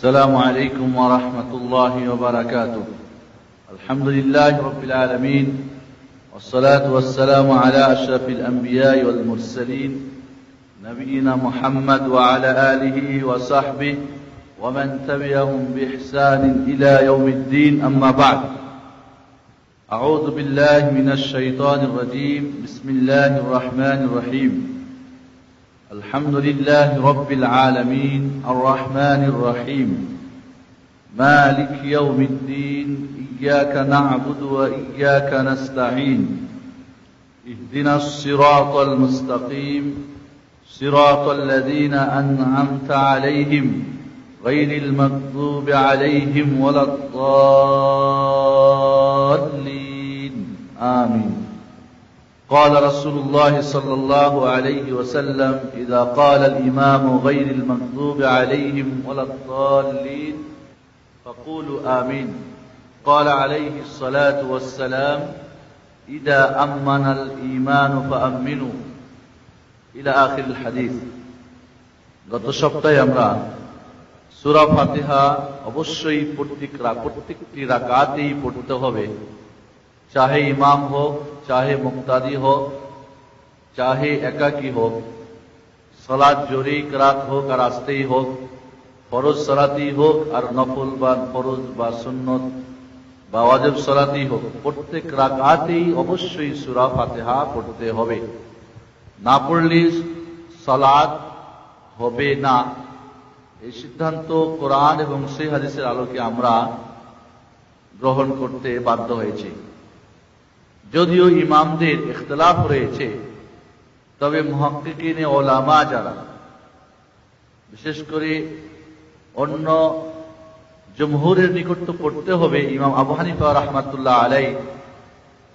السلام عليكم ورحمة الله وبركاته. الحمد لله رب العالمين، والصلاة والسلام على أشرف الأنبياء والمرسلين نبينا محمد وعلى آله وصحبه ومن تبعهم بإحسان إلى يوم الدين. أما بعد، أعوذ بالله من الشيطان الرجيم. بسم الله الرحمن الرحيم. الحمد لله رب العالمين الرحمن الرحيم مالك يوم الدين إياك نعبد وإياك نستعين اهدنا الصراط المستقيم صراط الذين أنعمت عليهم غير المغضوب عليهم ولا الضالين آمين. قال رسول الله صلى الله عليه وسلم: إذا قال الإمام غير المغضوب عليهم ولا الضالين فقولوا آمين. قال عليه الصلاة والسلام: إذا أمن الإيمان فأمنوا إلى آخر الحديث. গত সপ্তাহে আমরা সূরা ফাতিহা অবশ্যই প্রত্যেকটি রাকাতেই পড়তে হবে, চাহে ইমাম হোক, চাহে মুক্তাদি হোক, চাহে একাকী হোক, সালাত জোরে কিরাত হোক আর আস্তেই হোক, ফরজ সালাতই হোক আর নফল বা ফরজ বা সুন্নত বা ওয়াজিব সালাতই হোক, প্রত্যেক রাকাতেই অবশ্যই সূরা ফাতিহা পড়তে হবে। না পড়লে সালাত হবে না। এই সিদ্ধান্ত কোরআন এবং সেই হাদিসের আলোকে আমরা গ্রহণ করতে বাধ্য হয়েছি। যদিও ইমামদের ইখতিলাফ রয়েছে, তবে মুহাক্কিকিনে উলামা যারা, বিশেষ করে অন্য জমহুরের নিকট তো পড়তে হবে। ইমাম আবু হানিফা রাহমাতুল্লাহ আলাইহি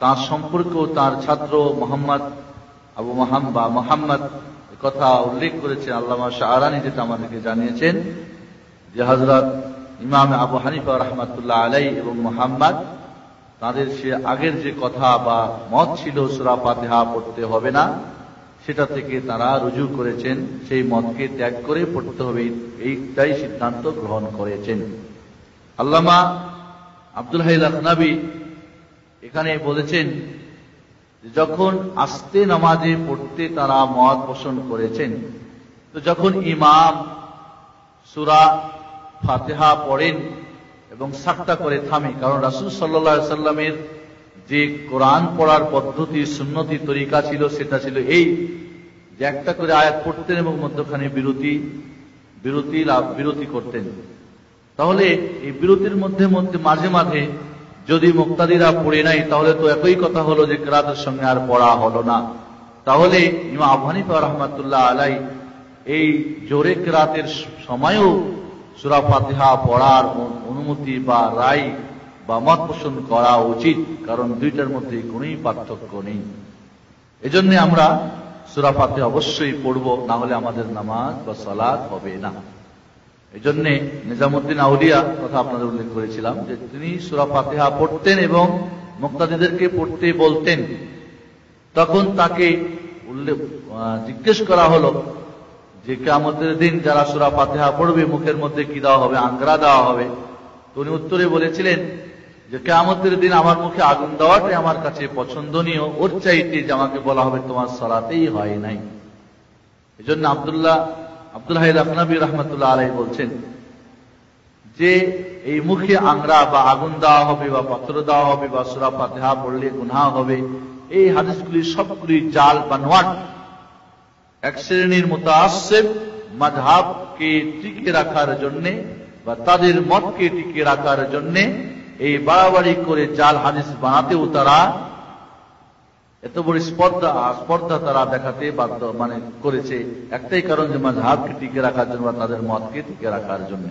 তার সম্পর্কেও তার ছাত্র মুহাম্মদ কথা উল্লেখ করেছেন। আল্লামা শাহরানি যেটা আমাদেরকে জানিয়েছেন যে হযরত ইমাম আবু হানিফা রাহমাতুল্লাহ আলাইহি এবং মুহাম্মদ তাদের সে আগের যে কথা বা মত ছিল সূরা ফাতিহা পড়তে হবে না, সেটা থেকে তারা রুজু করেছেন, সেই মতকে ত্যাগ করে পড়তে হবে, এইটাই সিদ্ধান্ত গ্রহণ করেছেন। আল্লামা আব্দুল হাই লাখনাবী এখানে বলেছেন যখন আস্তে নামাজে পড়তে তারা মত পোষণ করেছেন, তো যখন ইমাম সূরা ফাতিহা পড়েন এবং সাক্তা করে থামে, কারণ রাসূল সাল্লাল্লাহু আলাইহি সাল্লামের যে কোরআন পড়ার পদ্ধতি সুন্নতি তরিকা ছিল, সেটা ছিল এই যে একটা করে আয়াত পড়তেন এবং মধ্যখানে বিরতি করতেন। তাহলে এই বিরতির মধ্যে মাঝে মাঝে যদি মুক্তাদিরা পড়ে নাই, তাহলে তো একই কথা হলো যে কিরাতের সঙ্গে আর পড়া হলো না। তাহলে ইমাম আবু হানিফা রাহমাতুল্লাহ আলাইহি এই জোরে কিরাতের সময়ও সূরা ফাতিহা পড়ার অনুমতি বা রায় বা মত পোষণ করা উচিত, কারণ দুইটার মধ্যে কোনই পার্থক্য নেই। এজন্য আমরা সূরা ফাতিহা অবশ্যই পড়ব, না হলে আমাদের নামাজ বা সালাত হবে না। এজন্য নিজামুদ্দিন আউলিয়া কথা আপনাদের উল্লেখ করেছিলাম যে তিনি সূরা ফাতিহা পড়তেন এবং মুক্তাদিদেরকে পড়তে বলতেন। তখন তাকে জিজ্ঞেস করা হলো যে কিয়ামতের দিন যারা সূরা ফাতিহা পড়বে মুখের মধ্যে কি দেওয়া হবে, আঙ্গরা দেওয়া হবে। তো উনি উত্তরে বলেছিলেন যে কিয়ামতের দিন আমার মুখে আগুন দেওয়াটাই আমার কাছে পছন্দনীয়, ওর চাইতে যে আমাকে বলা হবে তোমার সালাতেই হয় নাই। এজন্য আব্দুল হাই লাখনাবী রাহমাতুল্লাহ আলাইহি বলছেন যে এই মুখে আঙ্গরা বা আগুন দেওয়া হবে বা পাথর দেওয়া হবে বা সূরা ফাতিহা পড়লে গুনাহ হবে, এই হাদিসগুলি সবগুলি জাল বানোয়াট। এক শ্রেণীর মুতাআসসিব মাযহাবকে টিকে রাখার জন্য বা তাদের মতকে টিকে রাখার জন্য এই বাড়াবাড়ি করে জাল হাদিস বানাতেও তারা এত বড় স্পর্ধা তারা দেখাতে বাধ্য করেছে, একটাই কারণ যে মাযহাবকে টিকে রাখার জন্য বা তাদের মতকে টিকে রাখার জন্য।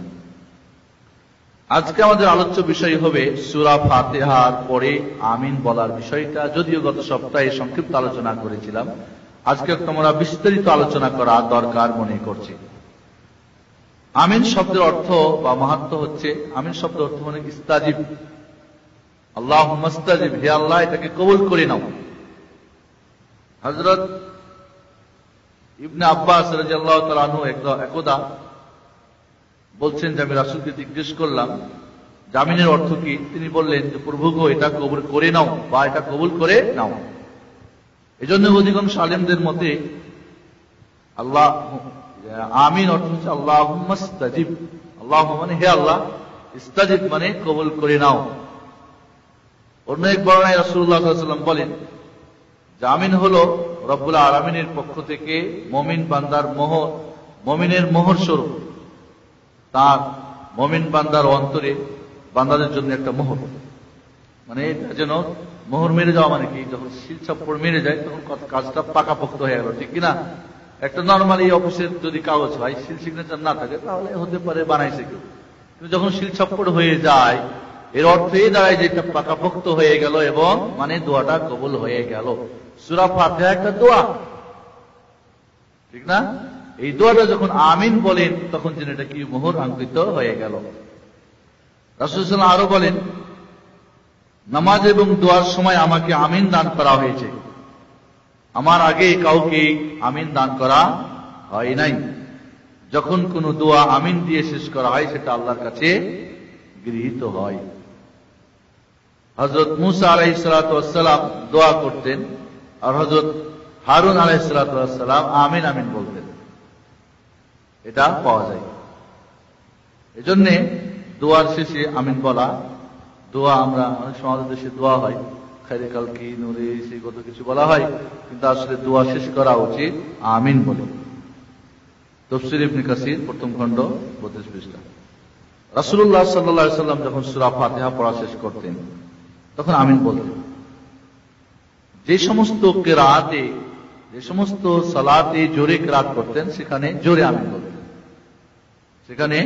আজকে আমাদের আলোচ্য বিষয় হবে সূরা ফাতিহার পরে আমিন বলার বিষয়টা। যদিও গত সপ্তাহে সংক্ষিপ্ত আলোচনা করেছিলাম, আজকে আমরা বিস্তারিত আলোচনা করা দরকার মনে করছি। আমিন শব্দের অর্থ বা মাহাত্ম্য হচ্ছে, আমিন শব্দের অর্থ মানে ইস্তাজিব, আল্লাহুম্মা ইস্তাজিব, হে আল্লাহ এটাকে কবুল করে নাও। হযরত ইবনে আব্বাস রাদিয়াল্লাহু তাআলা আনহু একদা বলছেন যে আমি রাসূলকে জিজ্ঞেস করলাম জামিনের অর্থ কি। তিনি বললেন যে প্রভু গো, এটা কবুল করে নাও বা এটা কবুল করে নাও। এজন্য অধিকাংশ আলেমদের মতে আল্লাহ আমিন অর্থ হচ্ছে আল্লাহুম্মা ইস্তাজিব। আল্লাহ মানে হে আল্লাহ, ইস্তাজিব মানে কবুল করে নাও। অন্য এক বর্ণনায় রাসূলুল্লাহ সাল্লাল্লাহু আলাইহি ওয়াসাল্লাম বলেন জামিন হলো রব্বুল আলামিনের পক্ষ থেকে মুমিন বান্দার মোহর, মুমিনের মোহর স্বরূপ তার মুমিন বান্দার অন্তরে বান্দাদের জন্য একটা মোহর। মানে এটা যেন মোহর মেরে যাওয়া মানে কি, যখন শিল চাপ্পড় মেরে যায় তখন কাজটা পাকাপোক্ত হয়ে গেল, ঠিক কিনা? একটা নর্মালি অফিসের যদি কাগজ হয়, সিল সিগনেচার না থাকে তাহলে হতে পারে বানাইছে কেউ, কিন্তু যখন শিল চাপ্পড় হয়ে যায় এর অর্থ এই দাঁড়ায় যে এটা পাকাপোক্ত হয়ে গেল এবং মানে দোয়াটা কবুল হয়ে গেল। সূরা ফাতিহা একটা দোয়া, ঠিক না? এই দোয়াটা যখন আমিন বলেন তখন যেন এটা কি মোহর আঙ্কিত হয়ে গেল। রাসূল সাল্লাল্লাহু আলাইহি ওয়াসাল্লাম আরো বলেন নামাজ এবং দোয়ার সময় আমাকে আমিন দান করা হয়েছে, আমার আগে কাউকে আমিন দান করা হয় নাই। যখন কোন দোয়া আমিন দিয়ে শেষ করা হয় সেটা আল্লাহর কাছে গৃহীত হয়। হযরত মুসা আলাইহিস সালাতু ওয়াস সালাম দোয়া করতেন আর হযরত হারুন আলাইহিস সালাতু ওয়াস সালাম আমিন আমিন বলতেন, এটা পাওয়া যায়। এজন্য দোয়ার শেষে আমিন বলা, দোয়া আমরা অনেক সময় দেশে দোয়া হয় খাইরে কালকি নূরে সেই কত কিছু বলা হয়, কিন্তু আসলে দোয়া শেষ করা উচিত আমিন বলে। তাফসীর ইবনে কাসির প্রথম খণ্ড 32 পৃষ্ঠা। রাসূলুল্লাহ সাল্লাল্লাহু আলাইহি ওয়াসাল্লাম যখন সূরা ফাতিহা পড়া শেষ করতেন তখন আমিন বলতেন। যে সমস্ত কিরাতে, যে সমস্ত সালাতে জোরে কিরাত করতেন সেখানে জোরে আমিন বলতেন, সেখানে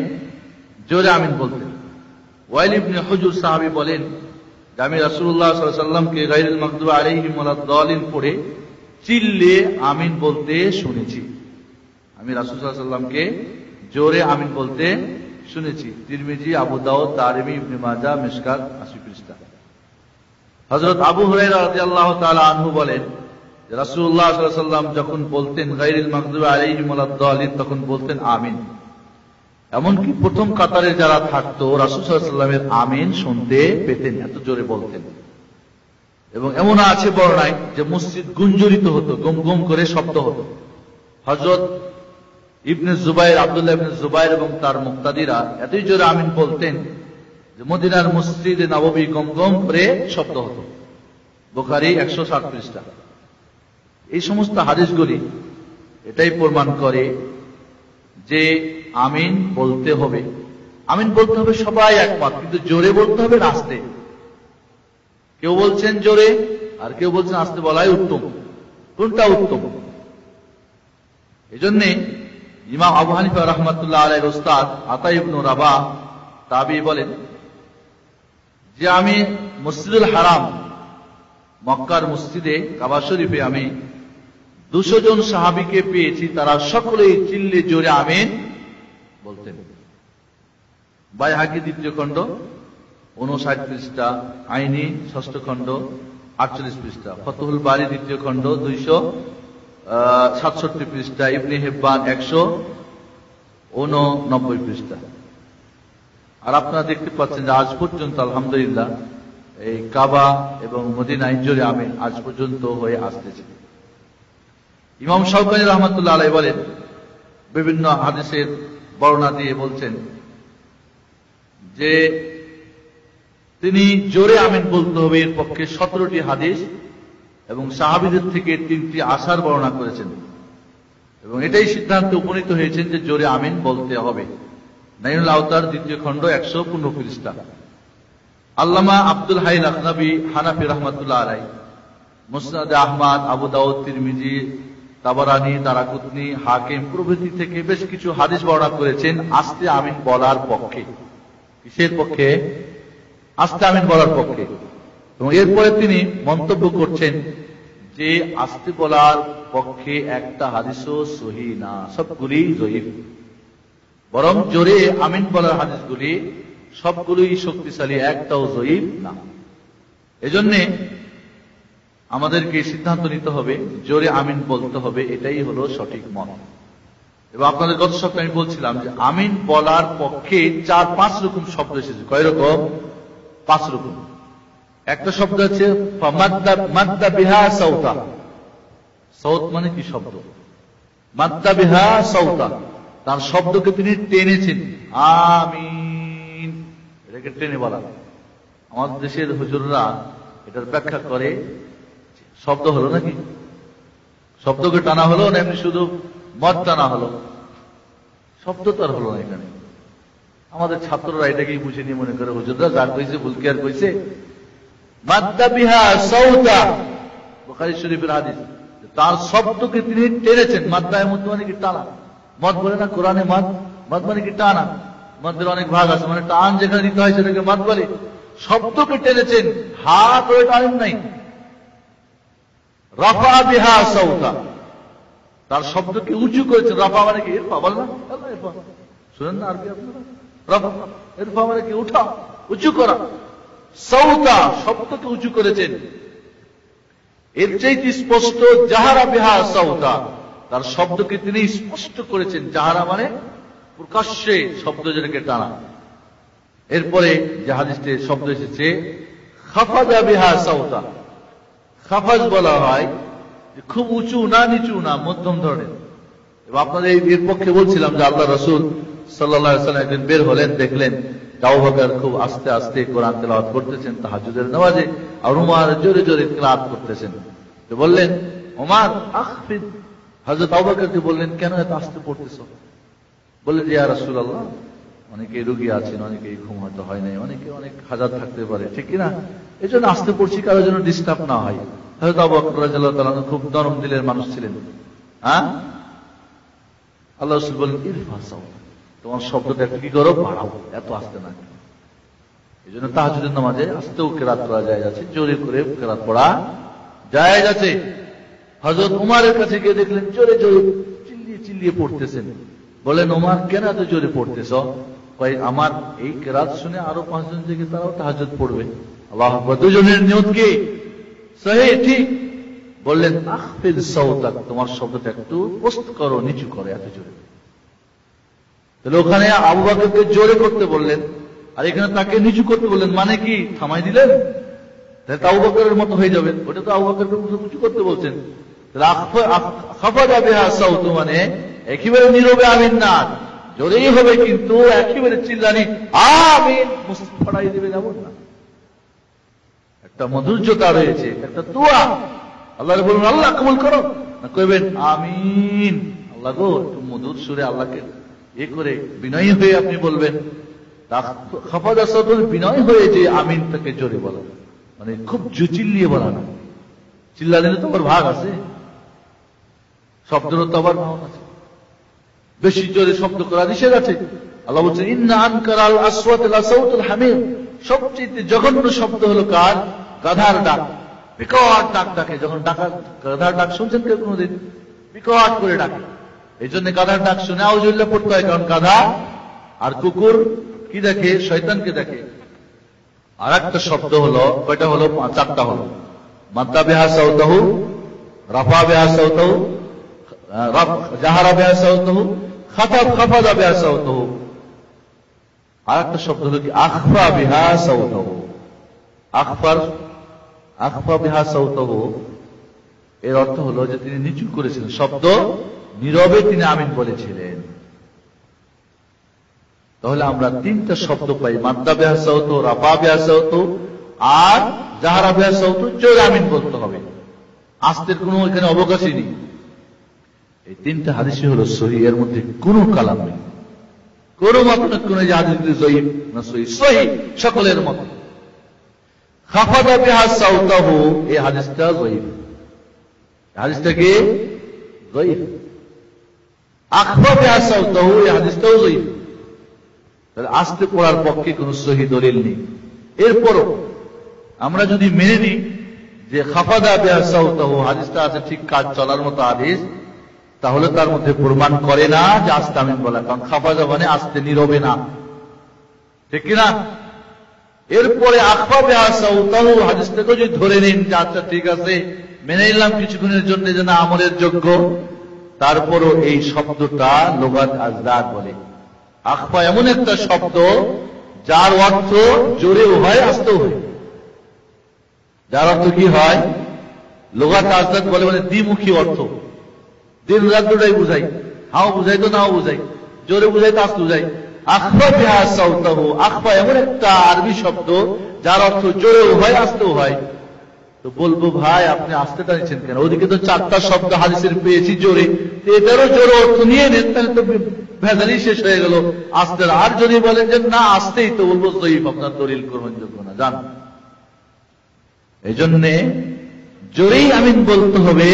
জোরে আমিন বলতেন। ওয়াইল ইবনে হুজর সাহাবী বলেন যে আমি রাসূলুল্লাহ সাল্লাল্লাহু আলাইহি ওয়াসাল্লামকে গায়রুল মাগদুবি আলাইহিম ওয়ালাদ-দালিন পড়ে চিল্লে আমিন বলতে শুনেছি। আমি রাসূল সাল্লাল্লাহু আলাইহি ওয়াসাল্লামকে জোরে আমিন বলতে শুনেছি। তিরমিজি, আবু দাউদ, দারিমি, ইবনে মাজাহ, মিশকাত 80 পৃষ্ঠা। হযরত আবু হুরায়রা রাদিয়াল্লাহু তাআলা আনহু বলেন যে রাসূলুল্লাহ সাল্লাল্লাহু আলাইহি ওয়াসাল্লাম যখন বলতেন গায়রুল মাগদুবি আলাইহিম ওয়ালাদ-দালিন তখন বলতেন আমিন। এমনকি প্রথম কাতারে যারা থাকতো রাসূল সাল্লাল্লাহু আলাইহি ওয়াসাল্লামের আমিন শুনতে পেতেন, এত জোরে বলতেন। এবং এমন আছে বর্ণনায় যে মসজিদ গুঞ্জরিত হতো, গম গম করে শব্দ হতো। হযরত ইবনে জুবাইর, আব্দুল্লাহ ইবনে জুবাইর এবং তার মুক্তাদিরা এতই জোরে আমিন বলতেন যে মদিনার মসজিদে নববী গম গম করে শব্দ হতো। বুখারী 160 পৃষ্ঠা। এই সমস্ত হাদিসগুলি এটাই প্রমাণ করে যে আমিন বলতে হবে। আমিন বলতে হবে সবাই একমত, কিন্তু জোরে বলতে হবে না আস্তে। কেউ বলছেন জোরে আর কেউ বলছেন আস্তে বলাই উত্তম। কোনটা উত্তম? এজন্য ইমাম আবু হানিফা রাহমাতুল্লাহ আলাইহির উস্তাদ আতা ইবনে রাবাহ তাবী বলেন যে আমি মসজিদুল হারাম মক্কার মসজিদে কাবা শরীফে আমি 200 জন সাহাবীকে পেয়েছি, তারা সকলেই চিল্লে জোরে আমিন বলতেন। বাইহাকি 2য় খণ্ড 59 পৃষ্ঠা, আইনি 6ষ্ঠ খণ্ড 48 পৃষ্ঠা, ফতহুল বারী 2য় খণ্ড 267 পৃষ্ঠা, ইবনে হিব্বান 189 পৃষ্ঠা। আর আপনারা দেখতে পাচ্ছেন যে আজ পর্যন্ত আলহামদুলিল্লাহ এই কাবা এবং মদিনায় জোরে আমিন আজ পর্যন্ত হয়ে আসতেছে। ইমাম শাওকানী রাহমাতুল্লাহ আলাইহি বলেন, বিভিন্ন হাদিসের বর্ণনা দিয়ে বলছেন যে তিনি জোরে আমিন বলতে হবে এর পক্ষে 17টি হাদিস এবং সাহাবীদের থেকে 3টি আসার বর্ণনা করেছেন এবং এটাই সিদ্ধান্তে উপনীত হয়েছেন যে জোরে আমিন বলতে হবে। নাইনুল আওতার 2য় খণ্ড 115 পৃষ্ঠা। আল্লামা আব্দুল হাই লাখনবী হানাফি রাহমাতুল্লাহ আলাইহি মুসনাদ আহমদ, আবু দাউদ, তিরমিজি, তাবারানী, দারাকুতনী, হাকিম প্রভৃতি থেকে বেশ কিছু হাদিস বর্ণনা করেছেন আস্তে আমিন বলার পক্ষে। কিসের পক্ষে? আস্তে আমিন বলার পক্ষে। এবং এরপরে তিনি মন্তব্য করছেন যে আস্তে বলার পক্ষে একটা হাদিসও সহিহ না, সবগুলি যঈফ। বরং জোরে আমিন বলার হাদিসগুলি সবগুলোই শক্তিশালী, একটাও যঈফ না। এজন্য আমাদেরকে সিদ্ধান্ত নিতে হবে জোরে আমিন বলতে হবে, এটাই হলো সঠিক মত। এবং আপনাদের গত সপ্তাহে আমি বলছিলাম যে আমিন বলার পক্ষে 4-5 রকম শব্দ এসেছে। কয় রকম? 5 রকম। একটা শব্দ আছে মাদ্দা বিহা সাউতা। সাউত মানে কি শব্দ? মাদ্দা বিহা সাউতা, তার শব্দকে তিনি টেনেছেন। আমিন, এটাকে টেনে বলা। আমাদের দেশের হুজুররা এটার ব্যাখ্যা করে, শব্দ হলো নাকি? শব্দকে টানা হলো না এমনি শুধু মদ টানা হলো? শব্দ তো আর হলো না এখানে। আমাদের ছাত্ররা এটাকেই বুঝে নিয়ে মনে করে হুজুররা যা কইছে ভুল কি আর কইছে। মাদ্দা বিহা সাউতা, বুখারী শরীফের হাদিস, তার শব্দকে তিনি টেনেছেন। মাদ্দায় মদ মানে কি টানা। মদ বলে না কোরআনে মদ, মদ মানে কি টানা। মদের অনেক ভাগ আছে, মানে টান যেখানে দিতে হয় সেটাকে মদ বলে। শব্দকে টেনেছেন, হাত ওই টানেন নাই। রাফা বিহা সাউতা, তার শব্দকে উঁচু করেছেন। রাফা মানে কি? ইরফা বল না, শুনেন না আরবি আপনারা? রাফা ইরফা মানে কি? উঠা, উঁচু করা। সাউতা, শব্দকে উঁচু করেছেন। এর চাইতে স্পষ্ট জাহারা বিহা সাউতা, তার শব্দকে তিনি স্পষ্ট করেছেন। জাহারা মানে প্রকাশ্যে শব্দ যেটাকে টানা। এরপরে যে হাদিসে শব্দ এসেছে খাফাজা বিহা সাউতা, খাফাজ বলা হয় খুব উঁচু না নিচু না, মধ্যম ধরনের। এবং আপনাদের এর পক্ষে বলছিলাম যে আল্লাহ রাসূল সাল্লাল্লাহু আলাইহি ওয়াসাল্লাম একদিন বের হলেন, দেখলেন আবু বকর খুব আস্তে আস্তে কোরআন তেলাওয়াত করতেছেন তাহাজ্জুদের নামাজে, আর উমর জোরে জোরে কিরাত করতেছেন। তো বললেন ওমর আখফিদ, হযরত আবু বকরকে বললেন কেন এত আস্তে পড়তেছো? বললেন ইয়া রাসূলুল্লাহ, অনেকে রোগী আছেন, অনেকে ঘুম হয়তো হয় নাই, অনেকে অনেক হাজার থাকতে পারে, ঠিক কিনা? এই জন্য আস্তে পড়ছি, কারোর জন্য ডিস্টার্ব না হয়। হযরত আবু বকর রাদিয়াল্লাহু তাআলা খুব নরম দিলের মানুষ ছিলেন। আল্লাহ রাসূল বলেন ইরফা সাউত, তোমার শব্দটা একটু কি করো, বাড়াও, এত আস্তে না। এই জন্য তাহাজ্জুদের নামাজে আস্তেও কিরাত করা যায় যাচ্ছে, জোরে করে কিরাত পড়া যায় যাচ্ছে। হযরত উমরের কাছে গিয়ে দেখলেন জোরে জোরে চিল্লিয়ে চিল্লিয়ে পড়তেছেন। বলেন ওমর কেন এত জোরে পড়তেছ? ভাই আমার এই কিরাত শুনে আরো 5 জন থেকে তারাও তাহাজ্জুদ পড়বে। আল্লাহু আকবার, দুজনের নিয়ত কি সহিহ? ঠিক। বললেন আখফিদ সাউতাক, তোমার শব্দটা একটু পোস্ট করো, নিচু করো, এত জোরে। তাহলে ওখানে আবু বকরকে জোরে করতে বললেন, আর এখানে তাকে নিচু করতে বললেন, মানে কি থামাই দিলেন? তাহলে আবু বকরের মতো হয়ে যাবে। ওটা তো আবু বকরকে উঁচু করতে বলছেন। খাফাজা বিহা সাউতু মানে একেবারে নীরবে আমিন না, জোরেই হবে, কিন্তু একেবারে চিল্লানি আমিন মুস্ত ফড়াই দিবেন এমন না। একটা মধুর্যতা রয়েছে, একটা দোয়া। আল্লাহরে বলুন আল্লাহ কবুল করো, না কইবেন আমিন। আল্লাহ গো, একটু মধুর সুরে আল্লাহকে এ করে বিনয়ী হয়ে আপনি বলবেন। খাফাজা সাউতু বিনয় হয়ে যে আমিনটাকে জোরে বলা, মানে খুব চিল্লিয়ে বলা না। চিল্লালে তো আবার ভাগ আছে, শব্দেরও তো আবার ভাগ আছে। বেশি জোরে শব্দ করা নিষেধ আছে। আল্লাহ বলছেন ইন্না আনকারাল আসওয়াত লাসাউতুল হামির, সবচেয়ে জঘন্য শব্দ হলো কার? গাধার ডাক। বিকট ডাক ডাকে, যখন গাধার ডাক শুনছেন কেউ কোনদিন? বিকট করে ডাকে। এই জন্য গাধার ডাক শুনে আউযুবিল্লাহ পড়তে হয়, কারণ গাধা আর কুকুর কি দেখে? শয়তানকে দেখে। আর একটা শব্দ হলো, কয়টা হলো? 4টা হলো। মাদ্দা বিহা সাউতাহু, রাফা বিহা সাউতাহু, জাহারা বিহা সাউতাহু, খাফাজা বিহা সাউতাহু। আর একটা শব্দ হলো কি? আখফা বিহা সাউতাহু। আখফা বিহা সাউতাহু এর অর্থ হলো যে তিনি নিচু করেছিলেন শব্দ, নীরবে তিনি আমিন বলেছিলেন। তাহলে আমরা 3টা শব্দ পাই, মাদ্দা বিহা সাউতাহু, রাফা বিহা সাউতাহু আর জাহারা বিহা সাউতাহু। জোরে আমিন বলতে হবে, আস্তের কোনো এখানে অবকাশই নেই। এই 3টা হাদিসই হলো সহিহ, এর মধ্যে কোনো কালাম নেই, কোনো মত কোন যে হাদিসগুলি জয়ীফ না সহিহ, সহিহ সকলের মত। খাফাদা বিহা সাউতাহু এই হাদিসটা জয়ীফ, হাদিসটা কি জয়ীফ। আখফা বিহা সাউতাহু এই হাদিসটাও জয়ীফ। তাহলে আস্তে পড়ার পক্ষে কোন সহিহ দলিল নেই। এরপরও আমরা যদি মেনে নিই যে খাফাদা বিহা সাউতাহু হাদিসটা আছে ঠিক, কাজ চলার মতো হাদিস, তাহলে তার মধ্যে প্রমাণ করে না যে আস্তে আমিন বলা, কারণ খাফাজা মানে আস্তে, নীরবে না, ঠিক কিনা? এরপরে আখফা বিহা সাউতাহু হাদিসটাকে যদি ধরে নিন যে আচ্ছা ঠিক আছে, মেনে নিলাম কিছুক্ষণের জন্য যে না আমলের যোগ্য, তারপরও এই শব্দটা লুগাত আজদাদ বলে। আখফা এমন একটা শব্দ যার অর্থ জোরেও হয় আস্তেও হয়। যার অর্থ কি হয়? লুগাত আজদাদ বলে মানে দ্বিমুখী অর্থ। দিন রাত দুটাই বুঝাই, হাও বুঝাই তো নাও বুঝাই, জোরে বুঝাই তো আস্তে বুঝাই। আখফা বিহা সাউতাহু, আখফা এমন একটা আরবি শব্দ যার অর্থ জোরেও হয় আস্তেও হয়। তো বলবো ভাই আপনি আস্তে টানছেন কেন? ওদিকে তো 4টা শব্দ হাদিসের পেয়েছি জোরে, এটারও জোরে অর্থ নিয়ে নেন, তাহলে তো ভেজালি শেষ হয়ে গেল। আস্তে আর যদি বলেন যে না আস্তেই, তো বলবো জয়ীফ, আপনার দলিল গ্রহণযোগ্য না। জান এই জন্যে জোরেই আমিন বলতে হবে,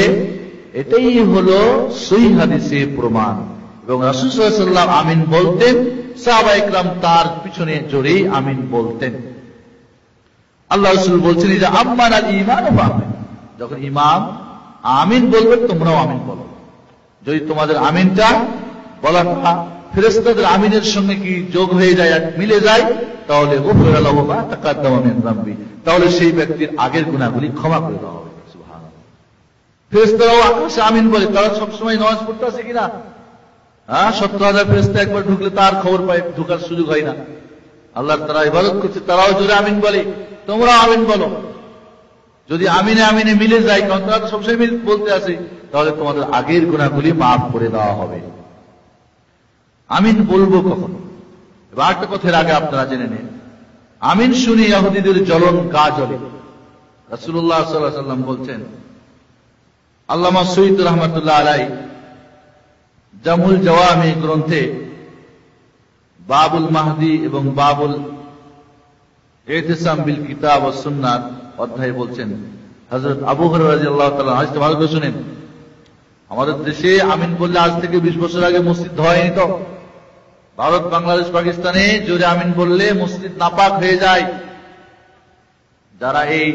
এটাই হলো সহিহ হাদিসে প্রমাণ। এবং রাসূল সাল্লাল্লাহু আলাইহি ওয়াসাল্লাম আমিন বলতেন, সাহাবায়ে কেরাম তার পিছনে জোরেই আমিন বলতেন। আল্লাহ রাসূল বলছেন যে আম্মানাল ঈমান ওয়া আমিন, যখন ইমাম আমিন বলবে তোমরাও আমিন বলো। যদি তোমাদের আমিনটা বলাটা ফেরেশতাদের আমিনের সঙ্গে কি যোগ হয়ে যায়, মিলে যায়, তাহলে গুফিরা লাহু মা তাকাদ্দামা মিন যামবি, তাহলে সেই ব্যক্তির আগের গুনাহগুলি ক্ষমা করে দেওয়া হবে। সুবহানাল্লাহ। ফেরেশতারাও আকাশে আমিন বলে, তারা সবসময় নামাজ পড়তে আসে কিনা? 70,000 ফেরেশতা একবার ঢুকলে তার খবর পায়, ঢুকার সুযোগ হয় না। আল্লাহ তারা ইবাদত করছে, তারাও জোরে আমিন বলে, তোমরা আমিন বলো। যদি আমিনে আমিনে মিলে যায়, কারণ তারা তো সবসময় বলতে আসে, তাহলে তোমাদের আগের গুনাহগুলি মাফ করে দেওয়া হবে। আমিন বলবো কখন? এবার একটা কথার আগে আপনারা জেনে নেন, আমিন শুনি ইহুদিদের জ্বলন গা জ্বলে। রাসূলুল্লাহ সাল্লাল্লাহু আলাইহি ওয়াসাল্লাম বলছেন, আল্লামা সৈয়দ রাহমাতুল্লাহ আলাইহি জামুল জাওয়ামি গ্রন্থে বাবুল মাহদি এবং বাবুল ইতিসাম বিল কিতাব ওয়াস সুন্নাহ অধ্যায়ে বলছেন, হযরত আবু হুরায়রা রাদিয়াল্লাহু তাআলা হাদিসটা ভালো করে শুনেন। আমাদের দেশে আমিন বললে আজ থেকে 20 বছর আগে মসজিদ হয়নি তো। ভারত, বাংলাদেশ, পাকিস্তানে জোরে আমিন বললে মসজিদ নাপাক হয়ে যায়। যারা এই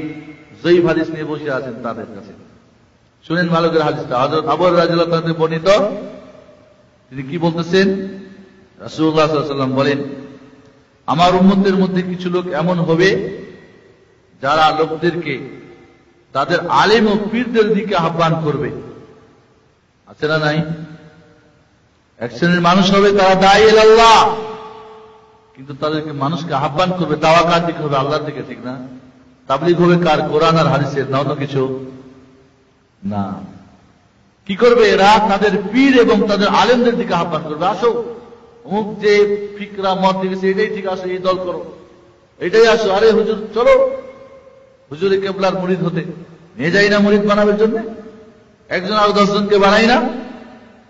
জয়ীফ হাদিস নিয়ে বসে আছেন তাদের কাছে শুনেন ভালো করে হাদিসটা। হযরত আবু হুরায়রা রাদিয়াল্লাহু তাআলা থেকে বর্ণিত, তিনি কি বলতেছেন? রাসূলুল্লাহ সাল্লাল্লাহু আলাইহি ওয়াসাল্লাম বলেন, আমার উম্মতের মধ্যে কিছু লোক এমন হবে যারা লোকদেরকে তাদের আলেম ও পীরদের দিকে আহ্বান করবে। আছে না নাই? এক শ্রেণীর মানুষ হবে তারা দাঈ ইলাল্লাহ, কিন্তু তাদেরকে মানুষকে আহ্বান করবে, দাওয়া কার দিকে হবে? আল্লাহর দিকে, ঠিক না? তাবলীগ হবে কার? কোরআন আর হাদিসের, না অন্য কিছু না। কি করবে এরা? তাদের পীর এবং তাদের আলেমদের দিকে আহ্বান করবে, আসো অমুক যে ফিকরা মত দিয়েছে এটাই ঠিক, আসো এই দল করো, এটাই আসো, আরে হুজুর চলো হুজুরে কেবলার মুরিদ হতে। নিয়ে যাই না মুরিদ বানাবার জন্য, একজন আর 10 জনকে বানাই না?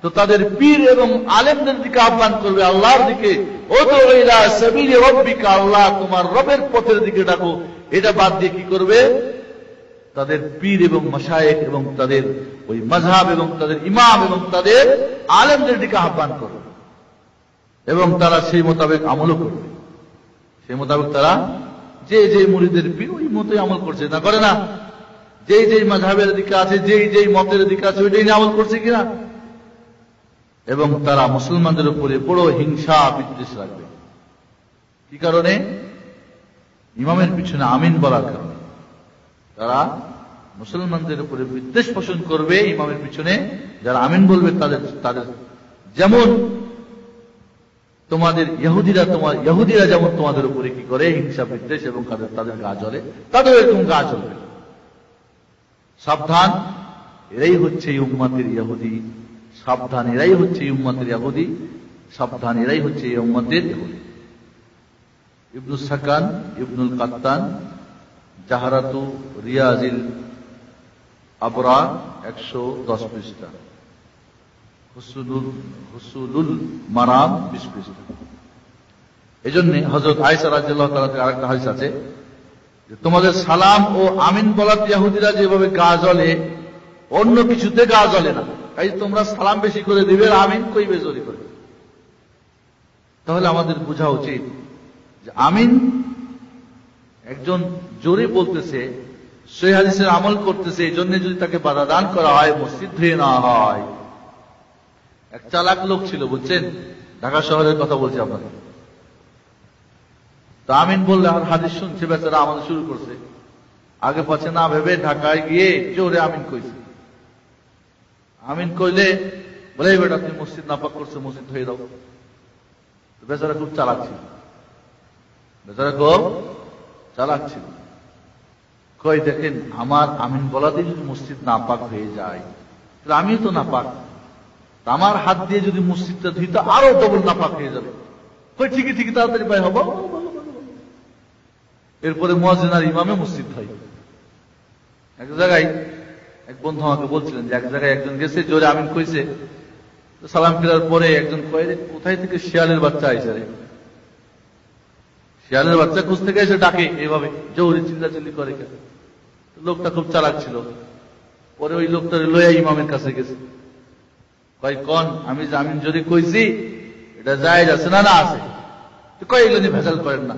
তো তাদের পীর এবং আলেমদের দিকে আহ্বান করবে, আল্লাহর দিকে। উদউ ইলা সাবিলি রাব্বিকা, আল্লাহ তোমার রবের পথের দিকে ডাকো। এটা বাদ দিয়ে কি করবে? তাদের পীর এবং মাশায়েখ এবং তাদের ওই মাযহাব এবং তাদের ইমাম এবং তাদের আলেমদের দিকে আহ্বান করবে, এবং তারা সেই মোতাবেক আমলও করবে। সেই মোতাবেক তারা যে যে মুরিদের পীর ওই মতই আমল করছে, না করে না? যেই যেই মাযহাবের দিকে আছে, যেই যেই মতের দিকে আছে, ওইটাই নিয়ে আমল করছে কিনা? এবং তারা মুসলমানদের উপরে বড় হিংসা বিদ্বেষ রাখবে। কি কারণে? ইমামের পিছনে আমিন বলার কারণে। তারা মুসলমানদের উপরে বিদ্বেষ পোষণ করবে ইমামের পিছনে যারা আমিন বলবে তাদের। যেমন তোমাদের ইহুদিরা যেমন তোমাদের উপরে কি করে হিংসা বিদ্বেষ এবং তাদের গা জ্বলে, তাদের এরকম গা জ্বলবে। সাবধান, এরাই হচ্ছে এই উম্মতের ইহুদি। সাবধান, এরাই হচ্ছে এই উম্মতের ইহুদি। সাবধান, এরাই হচ্ছে এই উম্মতের ইহুদি। ইবনুস সাকান, ইবনুল কাত্তান, জাহারাতু রিয়াজিল আবরার 110 পৃষ্ঠা, হুসুলুল মারাম 20 পৃষ্ঠা। এই জন্য হযরত আয়েশা রাদিয়াল্লাহু তাআলা থেকে আরেকটা হাদিস আছে যে তোমাদের সালাম ও আমিন বলাতে ইহুদিরা যেভাবে গা জ্বলে, অন্য কিছুতে গা জ্বলে না। তাই তোমরা সালাম বেশি করে দিবে, আমিন কইবে জোরে করে। তাহলে আমাদের বোঝা উচিত যে আমিন একজন জোরে বলতেছে, সহিহ হাদিসের আমল করতেছে, এই জন্য যদি তাকে বাধা দান করা হয়, মসজিদ ধুয়ে নেওয়া হয়। এক চালাক লোক ছিল, বুঝছেন, ঢাকা শহরের কথা বলছি আপনাদের। তো আমিন বললে আর হাদিস শুনছে, বেচারা আমাদের শুরু করছে, আগে পাচ্ছে না ভেবে ঢাকায় গিয়ে জোরে আমিন কইছে। আমিন কইলে বলে এই বেটা তুমি মসজিদ নাপাক করছো, মসজিদ ধুয়ে দাও। বেচারা খুব চালাক ছিল, বেচারা খুব চালাক ছিল। কই দেখেন আমার আমিন বলাতে যদি মসজিদ নাপাক হয়ে যায় তাহলে আমিও তো নাপাক, আমার হাত দিয়ে যদি মসজিদটা ধুই তো আরো ডবল নাপাক হয়ে যাবে। কই ঠিকই ঠিকই তাড়াতাড়ি পাই হবো। এরপরে মুয়াজ্জিন আর ইমামে মসজিদ হয়। এক জায়গায় এক বন্ধু আমাকে বলছিলেন যে এক জায়গায় একজন গেছে, জোরে আমিন কইছে, সালাম ফেরার পরে একজন কয়ে কোথায় থেকে শিয়ালের বাচ্চা আইসে রে, শিয়ালের বাচ্চা খুঁজ থেকে এসে ডাকে এইভাবে জোরে চিল্লাচিল্লি করে। লোকটা খুব চালাক ছিল। পরে ওই লোকটা লইয়া ইমামের কাছে গেছে, কয় কন আমি আমিন যদি কইছি এটা জায়েজ আছে না না আছে, কয় এগুলো নিয়ে ভেজাল করেন না,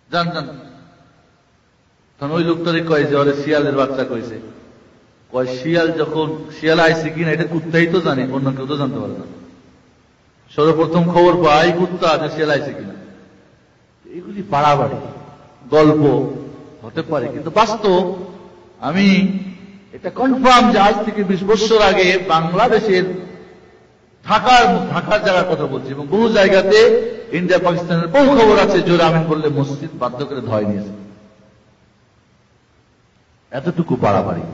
জান জান। তখন ওই লোকটারে কয় যে ওরে শিয়ালের বাচ্চা কইছে। কয় শিয়াল যখন শিয়াল আইছে কিনা এটা কুত্তাই তো জানে, অন্য কেউ তো জানতে পারে না। সর্বপ্রথম খবর পাই কুত্তা যে শিয়াল আইছে কিনা। এগুলি বাড়াবাড়ি গল্প হতে পারে, কিন্তু বাস্তব আমি এটা কনফার্ম যে আজ থেকে 20 বছর আগে বাংলাদেশের ঢাকার জায়গার কথা বলছি, এবং বহু জায়গাতে ইন্ডিয়া পাকিস্তানের বহু খবর আছে জোরে আমিন বললে মসজিদ বাধ্য করে ধয় নিয়েছে। এতটুকু বাড়াবাড়ি।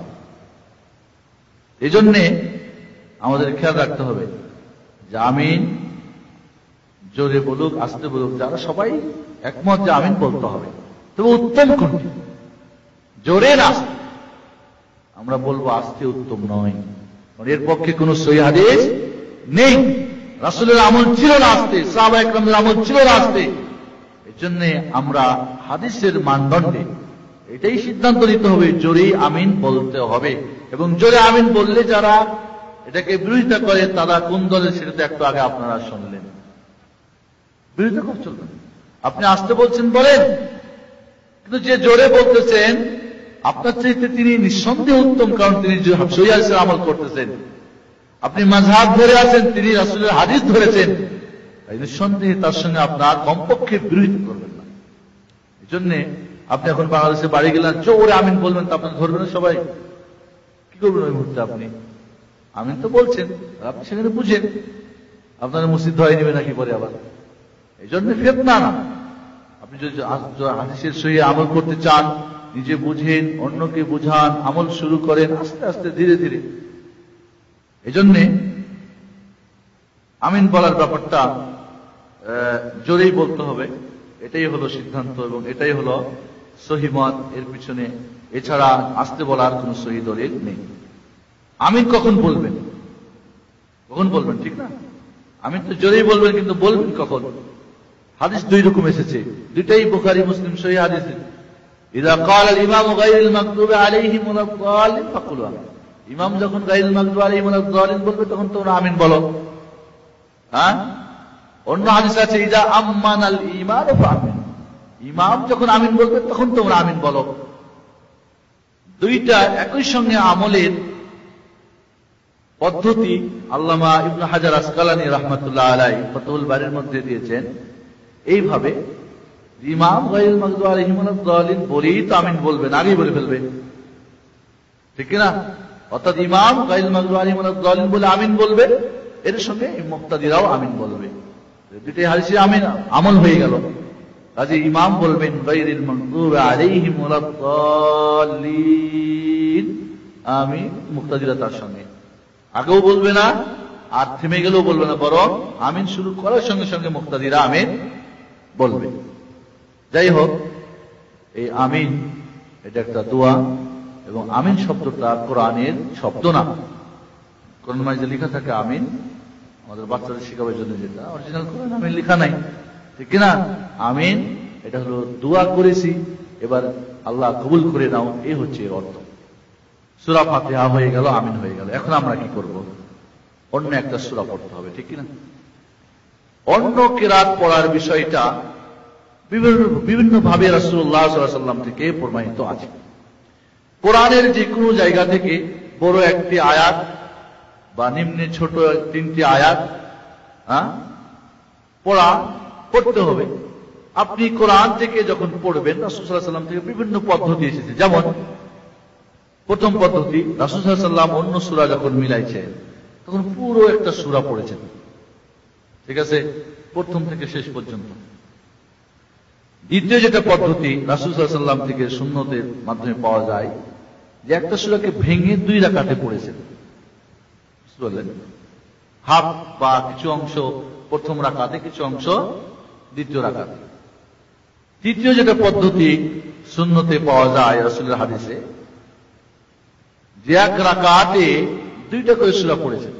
এই জন্যে আমাদের খেয়াল রাখতে হবে যে আমিন জোরে বলুক আস্তে বলুক, যারা সবাই একমত যে আমিন বলতে হবে, তবে উত্তম কোনটি, জোরে না আস্তে। আমরা বলবো আস্তে উত্তম নয়, কারণ এর পক্ষে কোন সহিহ হাদিস নেই। রাসূলের আমল ছিল না আস্তে, সাহাবায়ে কেরামের আমল ছিল না আস্তে। এই জন্য আমরা হাদিসের মানদণ্ডে এটাই সিদ্ধান্ত নিতে হবে জোরে আমিন বলতে হবে। এবং জোরে আমিন বললে যারা এটাকে বিরোধিতা করে তারা কোন দলের সেটা তো একটু আগে আপনারা শুনলেন। বিরোধিতা করে চলবেন, আপনি আস্তে বলছেন বলেন, কিন্তু যে জোরে বলতেছেন আপনার চাইতে তিনি নিঃসন্দেহে উত্তম, কারণ তিনি সহিহ হাদিসের আমল করতেছেন। আপনি মাযহাব ধরে আছেন, তিনি রাসূলের হাদিস ধরেছেন, তাই নিঃসন্দেহে তার সঙ্গে আপনার কমপক্ষে বিরোধিতা করবেন না। এই জন্য আপনি এখন বাংলাদেশে বাড়ি গেলেন, জোরে আমিন বলবেন, তা আপনার ধরবেন সবাই, কি করবেন ওই মুহূর্তে? আপনি আমিন তো বলছেন, আপনি সেখানে বুঝেন আপনার মসজিদ ধরে নেবে নাকি পরে আবার। এই জন্য ফিতনা না। আপনি যদি হাদিসের সহিহ আমল করতে চান, নিজে বুঝেন, অন্যকে বুঝান, আমল শুরু করেন আস্তে আস্তে ধীরে ধীরে। এই জন্যে আমিন বলার ব্যাপারটা জোরেই বলতে হবে, এটাই হলো সিদ্ধান্ত এবং এটাই হলো সহিহ মত। এর পিছনে এছাড়া আস্তে বলার কোন সহিহ দলিল নেই। আমিন কখন বলবেন? কখন বলবেন ঠিক না? আমিন তো জোরেই বলবেন, কিন্তু বলবেন কখন? হাদিস দুই রকম এসেছে, দুইটাই বুখারী মুসলিম সহিহ হাদিস। ইযা ক্বালা আল ইমামু গায়রুল মাগদুবি আলাইহিম ওয়ালাদ দাল্লিন ফাকুলু আমিন। ইমাম যখন গায়রুল মাগদুবি আলাইহিম ওয়ালাদ দাল্লিন বলবে তখন তোমরা আমিন বলো। হ্যাঁ, অন্য হাদিস আছে ইযা আম্মানাল ইমাম ফাআমিন। ইমাম যখন আমিন বলবে তখন তোমরা আমিন বলো। দুইটা একই সঙ্গে আমলের পদ্ধতি আল্লামা ইবনে হাজার আসকালানী রাহমাতুল্লাহ আলাইহি ফাতহুল বারীর মধ্যে দিয়েছেন এইভাবে, ইমাম গায়রুল মাগদুবি আলাইহিম ওয়ালাদ দাল্লিন বলেই তো আমিন বলবেন, আগেই বলে ফেলবে, ঠিক না? অর্থাৎ ইমাম গায়রুল মাগদুবি আলাইহিম ওয়ালাদ দাল্লিন বলে আমিন বলবে, এর সঙ্গে মুক্তাদিরাও আমিন বলবে। দুইটাই হাদিসে আমিন আমল হয়ে গেল। কাজে ইমাম বলবেন গায়রুল মাগদুবি আলাইহিম ওয়ালাদ দাল্লিন, আমিন, মুক্তাদিরা তার সঙ্গে আগেও বলবে না আর থেমে গেলেও বলবে না, বরং আমিন শুরু করার সঙ্গে সঙ্গে মুক্তাদিরা আমিন বলবে। যাই হোক, এই আমিন এটা একটা দোয়া, এবং আমিন শব্দটা কোরআনের শব্দ না। কোরআন মাঝে লেখা থাকে আমিন, আমাদের বাচ্চাদের শেখাবার জন্য, যেটা অরিজিনাল কোরআন আমিন লেখা নাই, ঠিক না? আমিন এটা হলো দোয়া করেছি, এবার আল্লাহ কবুল করে নাও, এই হচ্ছে এর অর্থ। সূরা ফাতিহা হয়ে গেল, আমিন হয়ে গেল। এখন আমরা কি করব? অন্য একটা সূরা পড়তে হবে, ঠিক কিনা? অন্য কিরাত পড়ার বিষয়টা বিভিন্ন ভাবে রাসূলুল্লাহ সাল্লাল্লাহু আলাইহি ওয়াসাল্লাম থেকে প্রমাণিত আছে। কোরআনের যে কোনো জায়গা থেকে বড় একটি আয়াত বা নিম্নে ছোট তিনটি আয়াত পড়তে হবে। আপনি কোরআন থেকে যখন পড়বেন, রাসূল সাল্লাল্লাহু আলাইহি ওয়াসাল্লাম থেকে বিভিন্ন পদ্ধতি এসেছে। যেমন প্রথম পদ্ধতি, রাসূল সাল্লাল্লাহু আলাইহি ওয়াসাল্লাম অন্য সূরা যখন মিলাইছে, তখন পুরো একটা সূরা পড়েছেন, ঠিক আছে, প্রথম থেকে শেষ পর্যন্ত। দ্বিতীয় যেটা পদ্ধতি রাসূল সাল্লাল্লাহু আলাইহি ওয়াসাল্লাম থেকে সুন্নতের মাধ্যমে পাওয়া যায়, যে একটা সূরাকে ভেঙে 2 রাকাতে পড়েছেন, বুঝলেন, হাফ বা কিছু অংশ প্রথম রাকাতে, কিছু অংশ দ্বিতীয় রাকাতে। তৃতীয় যেটা পদ্ধতি সুন্নতে পাওয়া যায় রাসূলের হাদিসে, যে এক রাকাতে 2টা করে সূরা পড়েছেন,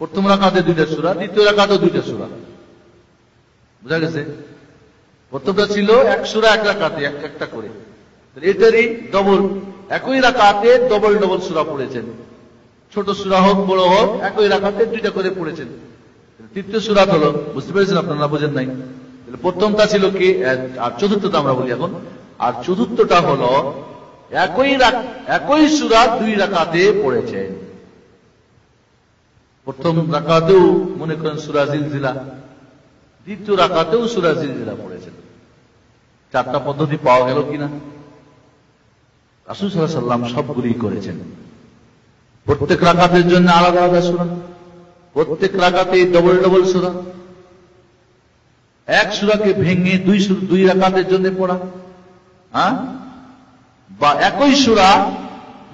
প্রথম রাকাতে 2টা সূরা, দ্বিতীয় রাকাতেও 2টা সূরা। বুঝা গেছে? প্রথমটা ছিল এক সূরা এক রাকাতে একটা করে, এটারই ডবল, একই রাকাতে ডবল ডবল সূরা পড়েছেন, ছোট সূরা হোক বড় হোক একই রাকাতে 2টা করে পড়েছেন। তৃতীয় সূরা হলো, বুঝতে পেরেছেন আপনারা? বুঝেন নাই? প্রথমটা ছিল কি, আর চতুর্থটা আমরা বলি এখন, আর চতুর্থটা হলো একই সূরা 2 রাকাতে পড়েছেন। প্রথম রাকাতেও মনে করেন সূরা জিলজিলা, দ্বিতীয় রাকাতেও সূরা জিলজিলা পড়েছেন। 4টা পদ্ধতি পাওয়া গেল কিনা? রাসূল সাল্লাল্লাহু আলাইহি ওয়াসাল্লাম সবগুলি করেছেন। প্রত্যেক রাকাতের জন্য আলাদা আলাদা সূরা, প্রত্যেক রাকাতে ডবল ডবল সূরা, এক সূরাকে ভেঙে 2 রাকাতের জন্য পড়া, বা একই সূরা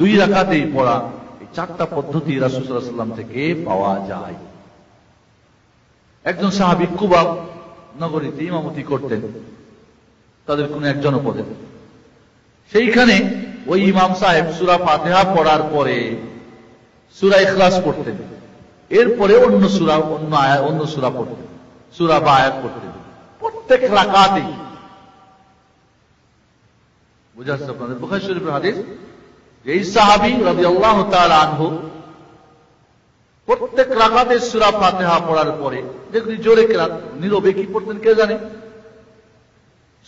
2 রাকাতেই পড়া। এই 4টা পদ্ধতি রাসূল সাল্লাল্লাহু আলাইহি ওয়াসাল্লাম থেকে পাওয়া যায়। একজন সাহাবী কুবা নগরীতে ইমামতি করতেন, তাদের কোন এক জনপদে। সেইখানে ওই ইমাম সাহেব সূরা ফাতিহা পড়ার পরে সূরা ইখলাস পড়তেন, এরপরে অন্য সূরা, অন্য সূরা পড়তেন, সূরা বা আয়াত পড়তেন প্রত্যেক রাকাতে। বুঝা যাচ্ছে আপনাদের? বুখারী শরীফের হাদিস, এই সাহাবী রাদিয়াল্লাহু তাআলা আনহু প্রত্যেক রাকাতে সূরা ফাতিহা পড়ার পরে, দেখুন জোরে কেরাত, নীরবে কি পড়তেন কে জানে,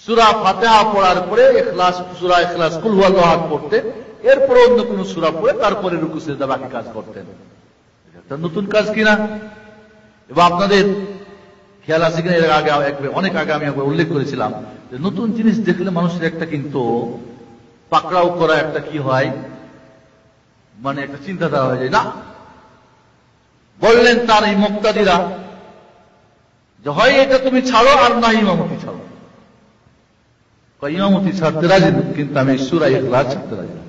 সূরা ফাতিহা পড়ার পরে ইখলাস, সূরা ইখলাস, কুল হুয়াল্লাহু আহাদ পড়তেন, এরপর অন্য কোন সূরা পড়ে তারপরে রুকু সিজদা বাকি কাজ করতেন। এটা নতুন কাজ কিনা? এবং আপনাদের খেয়াল আছে কিনা, এর আগে অনেক আগে আমি একবার উল্লেখ করেছিলাম যে নতুন জিনিস দেখলে মানুষের একটা কিন্তু পাকড়াও করা একটা কি হয়, মানে একটা চিন্তাধারা হয়ে যায়। না, বললেন তার এই মুক্তাদিরা যে হয় এটা তুমি ছাড়ো আর না ইমামতি ছাড়ো। ইমামতি ছাড়তে রাজি না, কিন্তু আমি সূরা ইখলাস ছাড়তে রাজি না।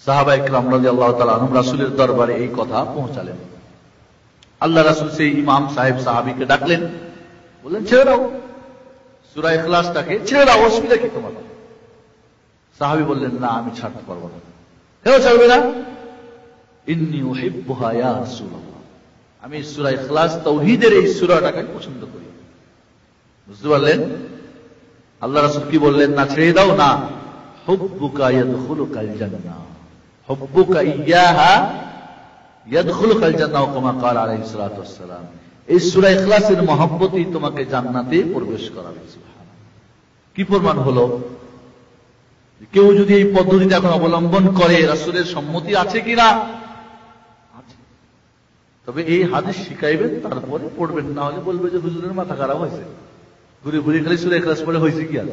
সাহাবা ইকরাম রাদিয়াল্লাহু তাআলা আনহুম রাসূলের দরবারে এই কথা পৌঁছালেন। আল্লাহ রাসূল সেই ইমাম সাহেব সাহাবীকে ডাকলেন, বললেন ছেড়ে দাও সূরা ইখলাসটাকে, ছেড়ে দাও, অসুবিধা কি তোমার? সাহাবী বললেন, না আমি ছাড়তে পারবো না। কেন ছাড়বে না? ইন্নী উহিব্বুহা ইয়া রাসূলুল্লাহ, আমি সূরা ইখলাস তাওহীদের এই সূরাটাকে পছন্দ করি। বুঝতে পারলেন? আল্লাহ রাসূল কি বললেন? না ছেড়ে দাও না, হুব্বুকা ইয়াদখুলুকাল জান্নাহ, হুব্বুকা ইয়াহা ইয়াদখুলুকাল জান্নাহ, কামা ক্বাল আলাইহিস সালাতু ওয়াস সালাম। এই সূরা ইখলাসের মহব্বতই তোমাকে জান্নাতে প্রবেশ করাবে। সুবহানাল্লাহ। কি প্রমাণ হলো? কেউ যদি এই পদ্ধতিটা এখন অবলম্বন করে, রাসূলের সম্মতি আছে কিনা? আছে। তবে এই হাদিস শিখাইবেন, তারপরে পড়বেন, না হলে বলবে যে হুজুরের মাথা খারাপ হয়েছে, ঘুরে ঘুরে খালি সূরা ইখলাস পড়ে হয়েছে কি আর?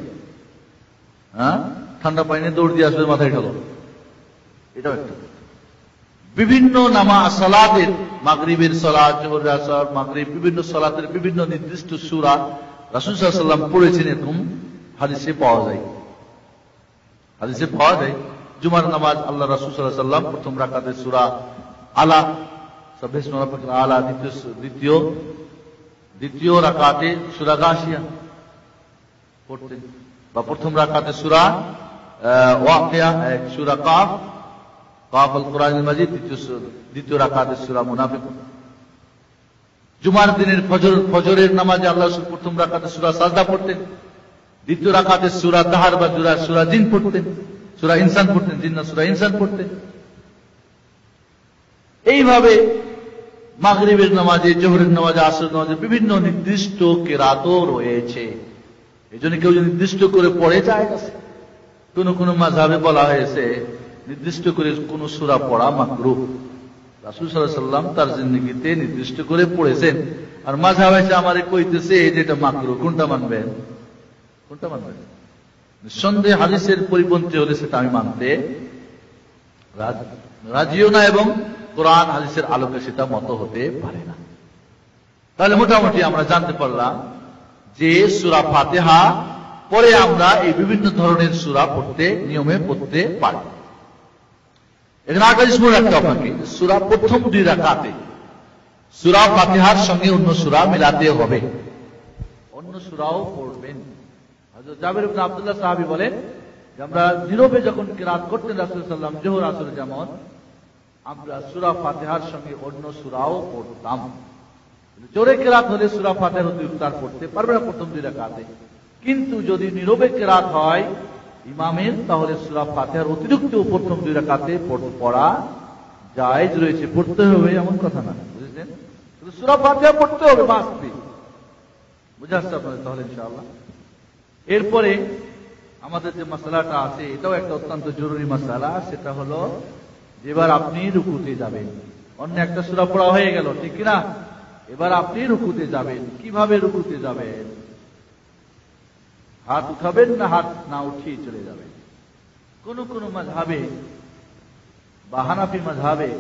ঠান্ডা পানি দৌড় দিয়ে আসবে, মাথায় ঢালো। এটাও একটা বিভিন্ন নামাজ সালাতের, মাগরিবের সালাত, জোহরের আসর, মাগরিব, বিভিন্ন সালাতের বিভিন্ন নির্দিষ্ট সূরা রাসূল সাল্লাল্লাহু আলাইহি ওয়াসাল্লাম পড়েছেন, এরকম হাদিসে পাওয়া যায়। হাদিসে পাওয়া যায় জুমার নামাজ আল্লাহ রাসূল সাল্লাল্লাহু আলাইহি ওয়াসাল্লাম প্রথম রাকাতে সূরা আলা, সাব্বিহিসমা রাব্বিকাল আলা, দ্বিতীয় রাকাতে সূরা গাশিয়া পড়তেন, বা প্রথম রাকাতে সূরা ওয়াকিয়া, সূরা কাফ, কাফ আল কুরআনুল মাজিদ, দ্বিতীয় রাকাতে সূরা মুনাফিকুন। জুমার দিনের ফজরের নামাজে আল্লাহ রাসূল প্রথম রাকাতে সূরা সাজদা পড়তেন, দ্বিতীয় রাকাতে সূরা তাহার বা সূরা জিন পড়তেন, সূরা ইনসান পড়তেন, জিন্নাহ সূরা ইনসান পড়তেন। এইভাবে মাগরিবের নামাজে, জোহরের নামাজে, আসরের নামাজে বিভিন্ন নির্দিষ্ট কিরাতও রয়েছে। এজন্য কেউ যদি নির্দিষ্ট করে পড়ে যায়, কোন কোন মাযহাবে বলা হয়েছে নির্দিষ্ট করে কোন সূরা পড়া মাকরুহ। রাসূল সাল্লাল্লাহু আলাইহি ওয়াসাল্লাম তার জিন্দেগিতে নির্দিষ্ট করে পড়েছেন, আর মাযহাব এসে আমারে কইতেছে যেটা মাকরুহ। কোনটা মানবেন? কোনটা মানবেন? নিঃসন্দেহে হাদিসের পরিপন্থী হলে সেটা আমি মানতে রাজিও না এবং কোরআন হাদিসের আলোকে সেটা মত হতে পারে না। তাহলে মোটামুটি আমরা জানতে পারলাম যে সূরা ফাতিহা পরে আমরা এই বিভিন্ন ধরনের সূরা পড়তে নিয়মে পড়তে পারি। এখানে আগে স্মরণ রাখতে আপনাকে, সূরা প্রথম 2 রাকাতে সূরা ফাতিহার সঙ্গে অন্য সূরা মিলাতে হবে, অন্য সূরাও পড়বেন। হযরত জাবের ইবনে আব্দুল্লাহ সাহাবী বলেন যে আমরা নীরবে যখন কিরাত করতেন রাসূল সাল্লাল্লাহু আলাইহি ওয়াসাল্লাম জোহর আসর যেমন, আমরা সূরা ফাতিহার সঙ্গে অন্য সূরাও পড়তাম। জোরে কিরাত হলে সূরা ফাতিহার উত্তর পড়তে পারবে না প্রথম 2 রাকাতে, কিন্তু যদি নীরবে কিরাত হয় ইমামের, তাহলে সূরা ফাতিহার অতিরিক্ত প্রথম 2 রাকাতে পড়া জায়েজ রয়েছে। পড়তে হবে এমন কথা না, বুঝলেন? শুধু সূরা ফাতিহা পড়তে হবে, মাস্ট। বুঝে আসছে আপনাদের তাহলে ইনশাআল্লাহ। এরপরে আমাদের যে মাসআলাটা আছে, এটাও একটা অত্যন্ত জরুরি মাসআলা, সেটা হলো এবার আপনি রুকুতে যাবেন। অন্য একটা সূরা পড়া হয়ে গেল, ঠিক কি না? এবার আপনি রুকুতে যাবেন। কিভাবে রুকুতে যাবেন? হাত উঠাবেন না হাত না উঠিয়ে চলে যাবেন? কোন কোন মাযহাবে বা হানাফি মাযহাবে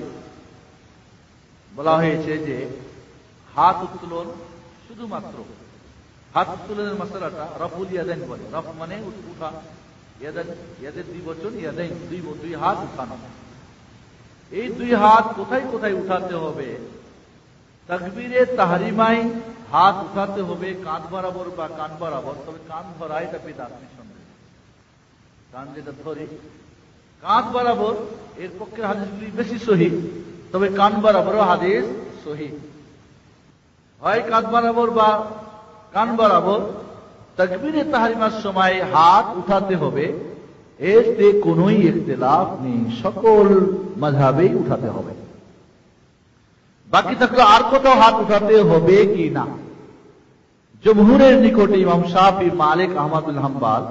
বলা হয়েছে যে হাত উত্তোলন, শুধুমাত্র হাত উত্তোলনের মাসআলাটা রাফুল ইয়াদাইন বলে। রাফ মানে উঠা, ইয়াদের দ্বিবচন, ইয়াদাইন দুই হাত উঠানো। এই 2 হাত কোথায় কোথায় উঠাতে হবে? তাকবীরে তাহরিমায় হাত উঠাতে হবে কাঁধ বরাবর বা কান বরাবর, তবে কান ধরা এটা বিদআত নিঃসন্দেহে। কান যেটা ধরে কাঁধ বরাবর, এর পক্ষে হাদিসগুলি বেশি সহিহ, তবে কান বরাবরও হাদিস সহিহ। হয় কাঁধ বরাবর বা কান বরাবর তাকবীরে তাহরিমার সময় হাত উঠাতে হবে, এতে কোনোই ইখতিলাফ নেই, সকল মাযহাবেই উঠাতে হবে। বাকি থাকলে আর কোথাও হাত উঠাতে হবে কি না? জমহুরের নিকটে ইমাম শাফি, মালিক, আহমদ বিন হাম্বল,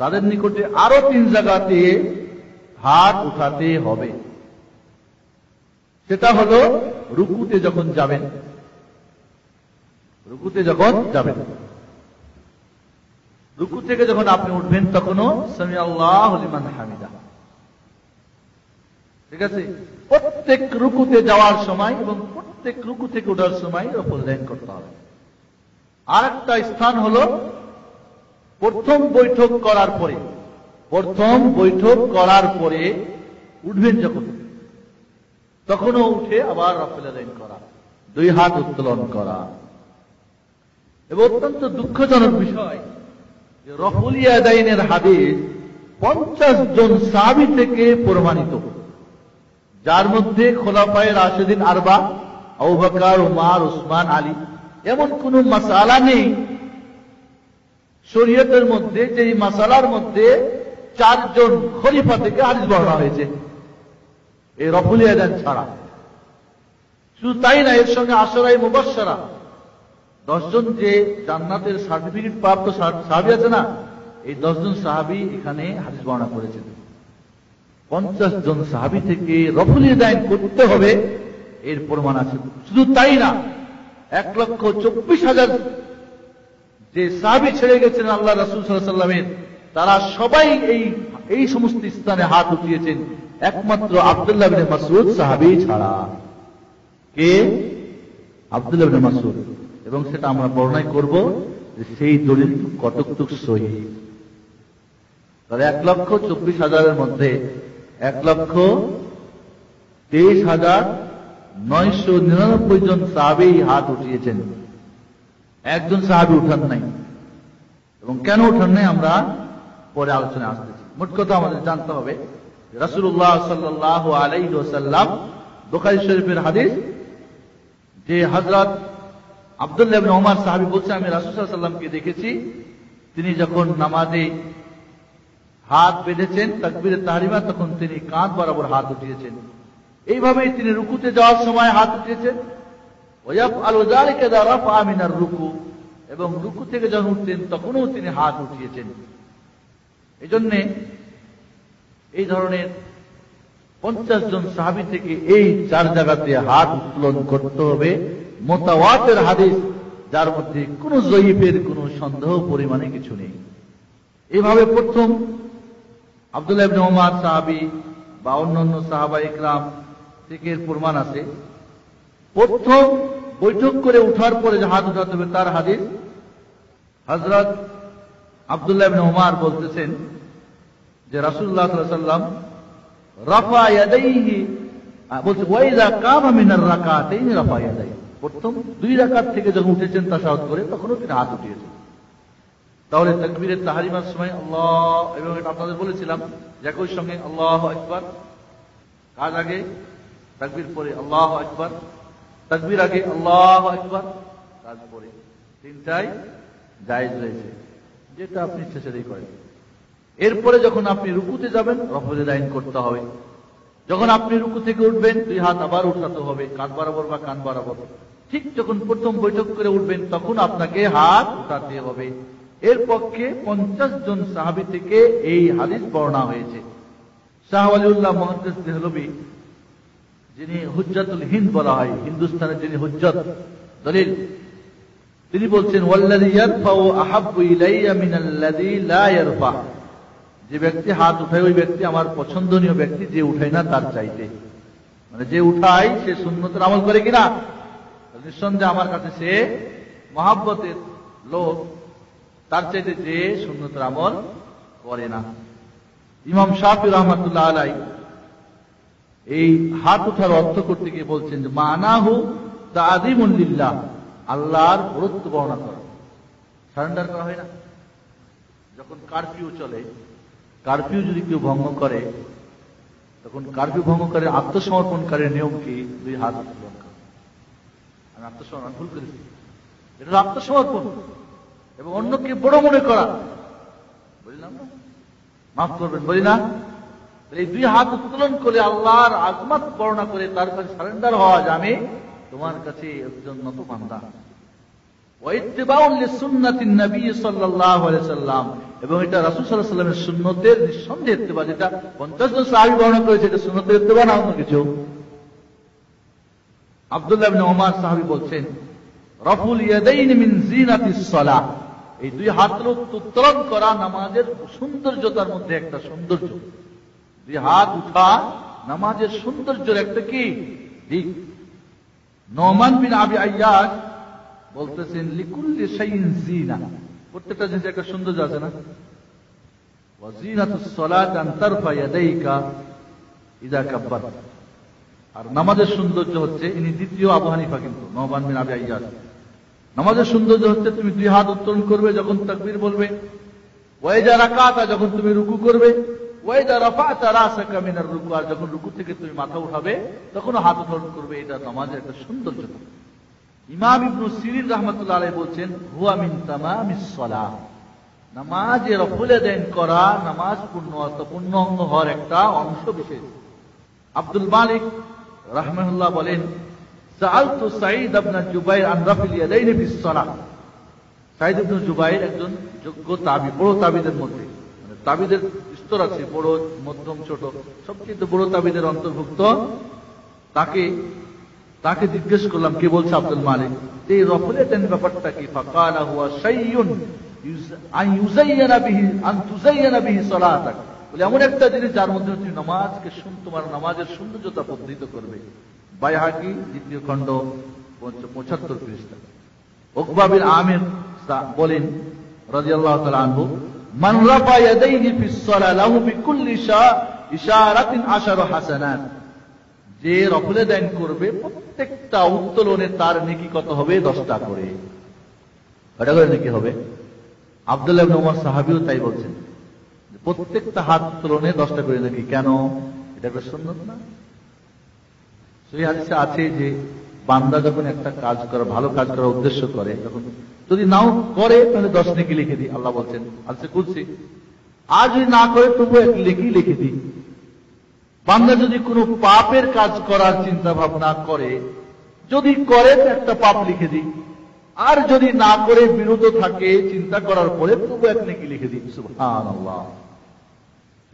তাদের নিকটে আরো 3 জায়গাতে হাত উঠাতে হবে। সেটা হলো রুকুতে যখন যাবেন, রুকু থেকে যখন আপনি উঠবেন তখনও সামি আল্লাহু লিমান হামিদা, ঠিক আছে? প্রত্যেক রুকুতে যাওয়ার সময় এবং প্রত্যেক রুকু থেকে ওঠার সময় রফুল ইয়াদাইন করতে হবে। আর একটা স্থান হলো প্রথম বৈঠক করার পরে উঠবেন যখন, তখনও উঠে আবার রফুল ইয়াদাইন করা, 2 হাত উত্তোলন করা। এবং অত্যন্ত দুঃখজনক বিষয় যে রফুল ইয়াদাইনের হাদিস 50 জন সাহাবী থেকে প্রমাণিত, যার মধ্যে খোলাফায়ে রাশিদিন আরবা, আবু বকর, উমর, উসমান, আলী, এমন কোন মাসআলা নেই শরীয়তের মধ্যে যেই মাসআলার মধ্যে 4 জন খলিফা থেকে হাদিস বর্ণনা হয়েছে এই রফুল ইয়াদাইন ছাড়া। শুধু তাই না, এর সঙ্গে আশরায়ে মুবাশশারা 10 জন যে জান্নাতের সার্টিফিকেট প্রাপ্ত সাহাবী আছে না, এই 10 জন সাহাবী এখানে হাদিস বর্ণনা করেছেন। 50 জন সাহাবী থেকে রফুল ইয়াদাইন করতে হবে এর প্রমাণ আছে। শুধু তাই না, 1,24,000 যে সাহাবী ছেড়ে গেছেন আল্লাহ রাসূল সাল্লাল্লাহু আলাইহি ওয়াসাল্লামের, তারা সবাই এই সমস্ত স্থানে হাত উঠিয়েছেন, একমাত্র আব্দুল্লাহ ইবনে মাসউদ সাহাবী ছাড়া। কে? আব্দুল্লাহ ইবনে মাসউদ। এবং সেটা আমরা বর্ণনা করব যে সেই দলিল কতটুকু সহিহ। তাহলে 1,24,000 মধ্যে 1,23,999 জন সাহাবী হাত উঠিয়েছেন, একজন সাহাবী উঠান নাই। এবং কেন উঠান নাই আমরা পরে আলোচনায় আসতেছি। মোট কথা আমাদের জানতে হবে রাসূলুল্লাহ সাল্লাল্লাহু আলাইহি ওয়াসাল্লাম, বুখারী শরীফের হাদিস, যে হযরত আব্দুল্লাহ ইবনে ওমর সাহাবী বলছেন, আমি রাসূল সাল্লাল্লাহু আলাইহি ওয়াসাল্লামকে দেখেছি, তিনি যখন নামাজে হাত বেঁধেছেন তাকবীরে তাহরিমা, তখন তিনি কাঁধ বরাবর হাত উঠিয়েছেন। এইভাবেই তিনি রুকুতে যাওয়ার সময় হাত উঠিয়েছেন। ওয়ায়াফআলু যালিকা ইযা রাফআ মিনার রুকু, এবং রুকু থেকে যখন উঠতেন তখনও তিনি হাত উঠিয়েছেন। এজন্য এই ধরনের 50 জন সাহাবী থেকে এই 4 জায়গাতে হাত উত্তোলন করতে হবে, মুতাওয়াতির হাদিস, যার মধ্যে কোনো জয়ীফের কোনো সন্দেহ পরিমাণে কিছু নেই। এইভাবে প্রথম আব্দুল্লাহ ইবনে ওমর সাহাবী বা অন্যান্য সাহাবা ইকরাম থেকে এর প্রমাণ আছে। প্রথম বৈঠক করে উঠার পরে যে হাত উঠাতে হবে তার হাদিস হযরত আব্দুল্লাহ ইবনে উমর বলতেছেন যে রাসূলুল্লাহ সাল্লাল্লাহু আলাইহি ওয়াসাল্লাম রাফা ইয়াদাইহি বলছে ওয়াইদা কামা মিনার রাকাতাইনি রাফা ইয়াদাইহি, প্রথম 2 রাকাত থেকে যখন উঠেছেন তাশাহুদ করে তখনও তিনি হাত উঠিয়েছেন। তাহলে তাকবীরের তাহরিমার সময় আল্লাহ, এবং এটা আপনাদের বলেছিলাম যে একই সঙ্গে আল্লাহু আকবার, কাজ আগে তাকবীর পরে আল্লাহু আকবার, তাকবীর আগে আল্লাহু আকবার, কাজ পরে, তিনটাই জায়েজ রয়েছে, যেটা আপনি ইচ্ছা সেটাই করেন। এরপরে যখন আপনি রুকুতে যাবেন রফুল ইয়াদাইন করতে হবে। যখন আপনি রুকু থেকে উঠবেন 2 হাত আবার উঠাতে হবে, কাঁধ বরাবর বা কান বরাবর। ঠিক যখন প্রথম বৈঠক করে উঠবেন তখন আপনাকে হাত উঠাতে হবে। এর পক্ষে 50 জন সাহাবী থেকে এই হাদিস বর্ণনা হয়েছে। শাহ ওয়ালিউল্লাহ মুহাদ্দিস দেহলভী, যিনি হুজ্জাতুল হিন্দ বলা হয়, হিন্দুস্তানের যিনি হুজ্জত দলিল, তিনি বলছেন ওয়াল্লাযী ইয়ারফাউ আহাব্বু ইলাইয়া মিনাল্লাযী লা ইয়ারফা, যে ব্যক্তি হাত উঠায় ওই ব্যক্তি আমার পছন্দনীয় ব্যক্তি, যে উঠায় না তার চাইতে, মানে যে উঠায় সে সুন্নতের আমল করে কিনা, নিঃসন্দেহে আমার কাছে সে মহাব্বতের লোক তার চাইতে যে সুন্নতের আমল করে না। ইমাম শাফি রাহমাতুল্লাহ আলাইহি এই হাত উঠার অর্থ করতে গিয়ে বলছেন যে মানাহু তা'যীমুন লিল্লাহ, আল্লাহর গুরুত্ব বর্ণনা করা, সারেন্ডার করা হয় না। যখন কারফিউ চলে, কারফিউ যদি কেউ ভঙ্গ করে তখন কারফিউ ভঙ্গকারীর আত্মসমর্পণকারীর নিয়ম কি? 2 হাত উত্তোলন করা। আমি আত্মসমর্পণ ভুল করেছি, এটা আত্মসমর্পণ এবং অন্যকে বড় মনে করা, বললাম না, মাফ করবেন, বলি না, এই 2 হাত উত্তোলন করে আল্লাহর আজমত বর্ণনা করে তার কাছে সারেন্ডার হওয়া যে আমি তোমার কাছে একজন নত বান্দা। ওয়াইত্তিবাউল লিসুন্নাতিন নবী সাল্লাল্লাহু আলাইহি ওয়াসাল্লাম, এবং এটা রাসূল সাল্লাল্লাহু আলাইহি ওয়াসাল্লামের সুন্নতের নিঃসন্দেহে ইত্তেবা, যেটা 50 জন সাহাবী বর্ণনা করেছে, এটা সুন্নতের ইত্তেবা না অন্য কিছু। আব্দুল্লাহ ইবনে উমর সাহাবী বলছেন রাফুল ইয়াদাইনি মিন জিনাতিস সালাহ, এই 2 হাত উত্তোলন করা নামাজের সৌন্দর্যতার মধ্যে একটা সৌন্দর্য। 2 হাত উঠা নামাজের সৌন্দর্যের একটা কি দিক। নোমান বিন আবি আইয়াস বলতেছেন লিকুল্লি শাইইন জিনা, প্রত্যেকটা জিনিসের একটা সৌন্দর্য আছে না। ওয়া জিনাতুস সালাত আন তারফা ইয়াদাইকা ইযা কাব্বার, আর নামাজের সৌন্দর্য হচ্ছে, ইনি দ্বিতীয় আবু হানিফা কিন্তু নোমান বিন আবি আইয়াস, নামাজের সৌন্দর্য হচ্ছে তুমি 2 হাত উত্তোলন করবে যখন তাকবীর বলবে, ওয়া ইযা রাকাতা, যখন তুমি রুকু করবে, ওয়া ইযা রাফা'তা রাসাকা মিনার রুকু, আর যখন রুকু থেকে তুমি মাথা উঠাবে তখন হাত উত্তোলন করবে। এটা নামাজের একটা সৌন্দর্য। ইমাম ইবনে সিরিন রাহমাতুল্লাহ আলাইহি বলছেন হুয়া মিন তামামিস সালাহ, নামাজে রফুল ইয়াদাইন করা নামাজ পূর্ণ অঙ্গ হওয়ার একটা অংশ বিশেষ। আব্দুল মালিক রাহমাহুল্লাহ বলেন সাআলতু সাঈদ ইবনে জুবাইর আন রাফিল ইয়াদাইনি ফিস সালাহ, সাঈদ ইবনে জুবাইর একজন যোগ্য তাবী, বড় তাবীদের মধ্যে, মানে তাবীদের স্তর আছে বড়, মধ্যম, ছোট, সবচেয়ে বড় তাবীদের অন্তর্ভুক্ত। তাকে জিজ্ঞেস করলাম, কে বলছে? আব্দুল মালিক, এই রফুল ইয়াদাইন ব্যাপারটা কি? ফাকালা হুয়া শাইউন আন ইউযায়্যানা বিহি আন তুযায়্যানা বিহি সালাতাক, বলে এমন একটা জিনিস যার মধ্যে তুমি নামাজকে তোমার নামাজের সৌন্দর্যতা বর্ধিত করবে। বাইহাকি 2য় খণ্ড 75 পৃষ্ঠা। উকবা বিন আমির বলেন রাদিয়াল্লাহু তাআলা আনহু, মান রাফা ইয়াদাইহি ফিস সালাহ লাহু বিকুল্লি ইশারাতিন 10 হাসানাত, যে রফুল ইয়াদাইন করবে প্রত্যেকটা উত্তোলনে তার নেকি কত হবে? 10টা করে। কয়টা করে নেকি হবে? আব্দুল্লাহ ইবনে উমর সাহাবীও তাই বলছেন, প্রত্যেকটা হাত উত্তোলনে 10টা করে নেকি। কেন? এটা একটা সুন্নাত না? সেই হাদিসে আছে যে বান্দা যখন একটা কাজ করে, ভালো কাজ করার উদ্দেশ্য করে, তখন যদি নাও করে তাহলে 10 নেকি লিখে দিই, আল্লাহ বলছেন হাদিসে কুদসি। আর যদি না করে তবু 1 নেকি লিখে দিই। বান্দা যদি কোনো পাপের কাজ করার চিন্তা ভাবনা করে, যদি করে তো একটা পাপ লিখে দিই, আর যদি না করে বিরত থাকে চিন্তা করার পরে তবু 1 নেকি লিখে দিই। সুবহানাল্লাহ।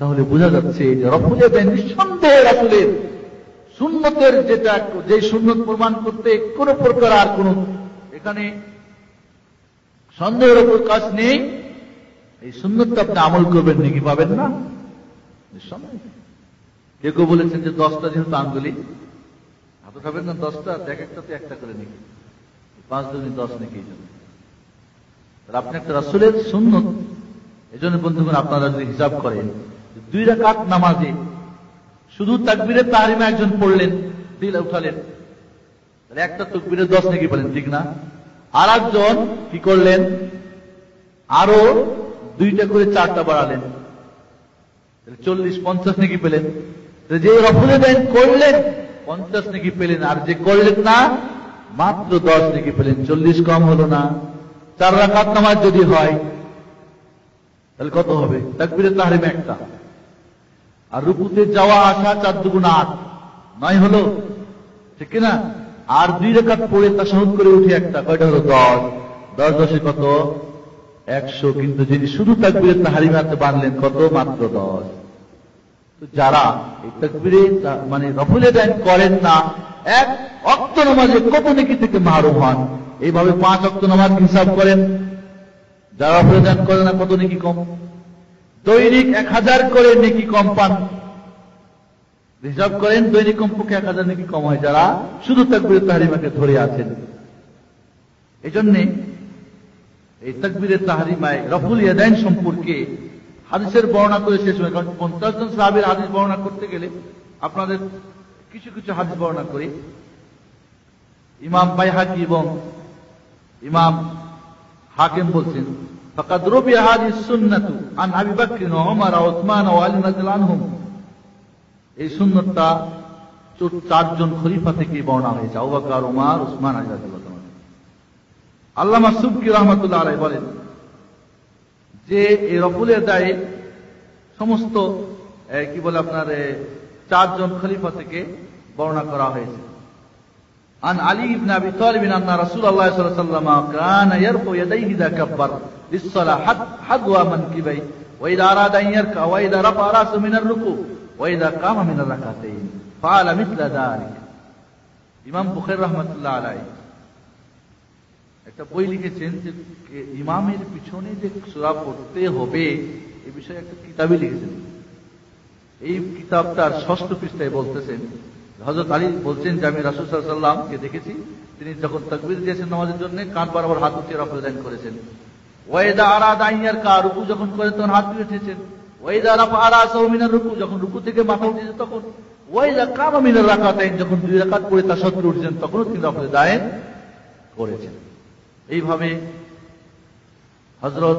তাহলে বোঝা যাচ্ছে যে রফুল ইয়াদাইন নিঃসন্দেহে রাসূলের সুন্নতের, যেটা যে সুন্নত প্রমাণ করতে কোন প্রকার আর কোন এখানে সন্দেহের অবকাশ নেই। এই সুন্নতটা আপনি আমল করবেন, নেকি পাবেন না নিঃসন্দেহে। কেউ বলেছেন যে 10টা যেহেতু আঙ্গুলি, অত খাবেন না 10টা, এক একটাতে একটা করে নাকি, 5 দুগুণে 10 নাকি। এই জন্য আপনি একটা রাসূলের সুন্নত। এই জন্য বন্ধুগণ, আপনারা যদি হিসাব করেন 2 রাকাত নামাজে শুধু তাকবীরে তাহরিমা একজন পড়লেন, দিল উঠালেন, তাহলে একটা তাকবীরে 10 নাকি পেলেন, ঠিক না? আর একজন কি করলেন, আরো 2টা করে 4টা বাড়ালেন, 40-50 নাকি পেলেন। যে রফুলে দাইন করলেন 50 নাকি পেলেন, আর যে করলেন না মাত্র 10 নাকি পেলেন। 40 কম হলো না? 4 রাকাত নামাজ যদি হয় তাহলে কত হবে? তাকবীরে তাহরিমা একটা, আর রুকুতে যাওয়া আসা 4 দুগুণ 8, 9 হলো, ঠিক না? আর 2 রাকাত পড়ে তাশাহুদ করে উঠে একটা, কয়টা হলো? 10। 10 10 কত? 100। কিন্তু যিনি শুধু তাকবীরে তাহরিমাতে বাঁধলেন কত? মাত্র 10। তো যারা এই তাকবীরে মানে রফুলে দান করেন না, 1 ওয়াক্ত নামাজে কত নেকি থেকে মাহরুম হন। এইভাবে 5 ওয়াক্ত নামাজ হিসাব করেন, যারা রফুলে দান করে না কত নেকি কম। দৈনিক 1000 করে নেকি কম পান। হিসাব করেন, দৈনিক কমপক্ষে 1000 নেকি কম হয় যারা শুধু তাকবীরে তাহরিমাকে ধরে আছেন। এই জন্যে এই তাকবীরে তাহরিমায় রফুল ইয়াদাইন সম্পর্কে হাদিসের বর্ণনা করে শেষ হয়। কারণ 50 জন সাহাবীর হাদিস বর্ণনা করতে গেলে আপনাদের কিছু কিছু হাদিস বর্ণনা করি। ইমাম বাইহাকি এবং ইমাম হাকিম বলছেন, ফাকাদ রুবিয়া হাদিস সুন্নাতু আন আবি বকর ওয়া উমর ওয়া উসমান ওয়া আলী রাদিয়াল্লাহু আনহুম। এই সুন্নাতটা 4 জন খলিফা থেকে বর্ণনা হয়েছে, আবু বকর, উমর, উসমান, আলী রাদিয়াল্লাহু আনহু। আল্লামা সুবকি রাহমাতুল্লাহ আলাইহি বলেন যে এই রফুলের দায়ে সমস্ত কি বলে আপনার 4 জন খলিফা থেকে বর্ণনা করা হয়েছে। আন আলী ইবনে আবি তালিব আন্না রাসূলুল্লাহ সাল্লাল্লাহু আলাইহি ওয়াসাল্লাম কানা ইয়ারফু ইয়াদাইহি ইযা কাব্বার লিস-সালাহ হাদওয়া মানকিবাই ওয়া ইযা আরাদা আন ইয়ারকা ওয়া ইযা রাফা রাসু মিন আর-রুকু ওয়া ইযা কামা মিন আর-রাকাতাইন ফাআলা মিথলা যালিক। ইমাম বুখারী রাহমাতুল্লাহ আলাইহি একটা বই লিখেছেন যে ইমামের পিছনে যে সূরা পড়তে হবে এই বিষয়ে একটা কিতাবই লিখেছেন। এই কিতাবটার 6ষ্ঠ পৃষ্ঠায় বলতেছেন, হযরত আলী বলছেন যে আমি রাসূল সাল্লাল্লাহু আলাইহি ওয়াসাল্লামকে দেখেছি, তিনি যখন তাকবীর দিয়েছেন নামাজের জন্য কাঁধ বরাবর হাত উঠিয়ে রফুল দান করেছেন। ওয়া ইযা আরাদা আন ইয়ারকা, রুকু যখন করেন তখন হাত উঠিয়েছেন। ওয়া ইযা রাফা রাসাহু মিনার রুকু, যখন রুকু থেকে মাথা উঠিয়েছেন তখন। ওয়া ইযা কামা মিনার রাকাতাইন, যখন 2 রাকাত পড়ে তাশাহুদ করে উঠেছেন তখনও তিনি রফুল দান করেছেন। এইভাবে হযরত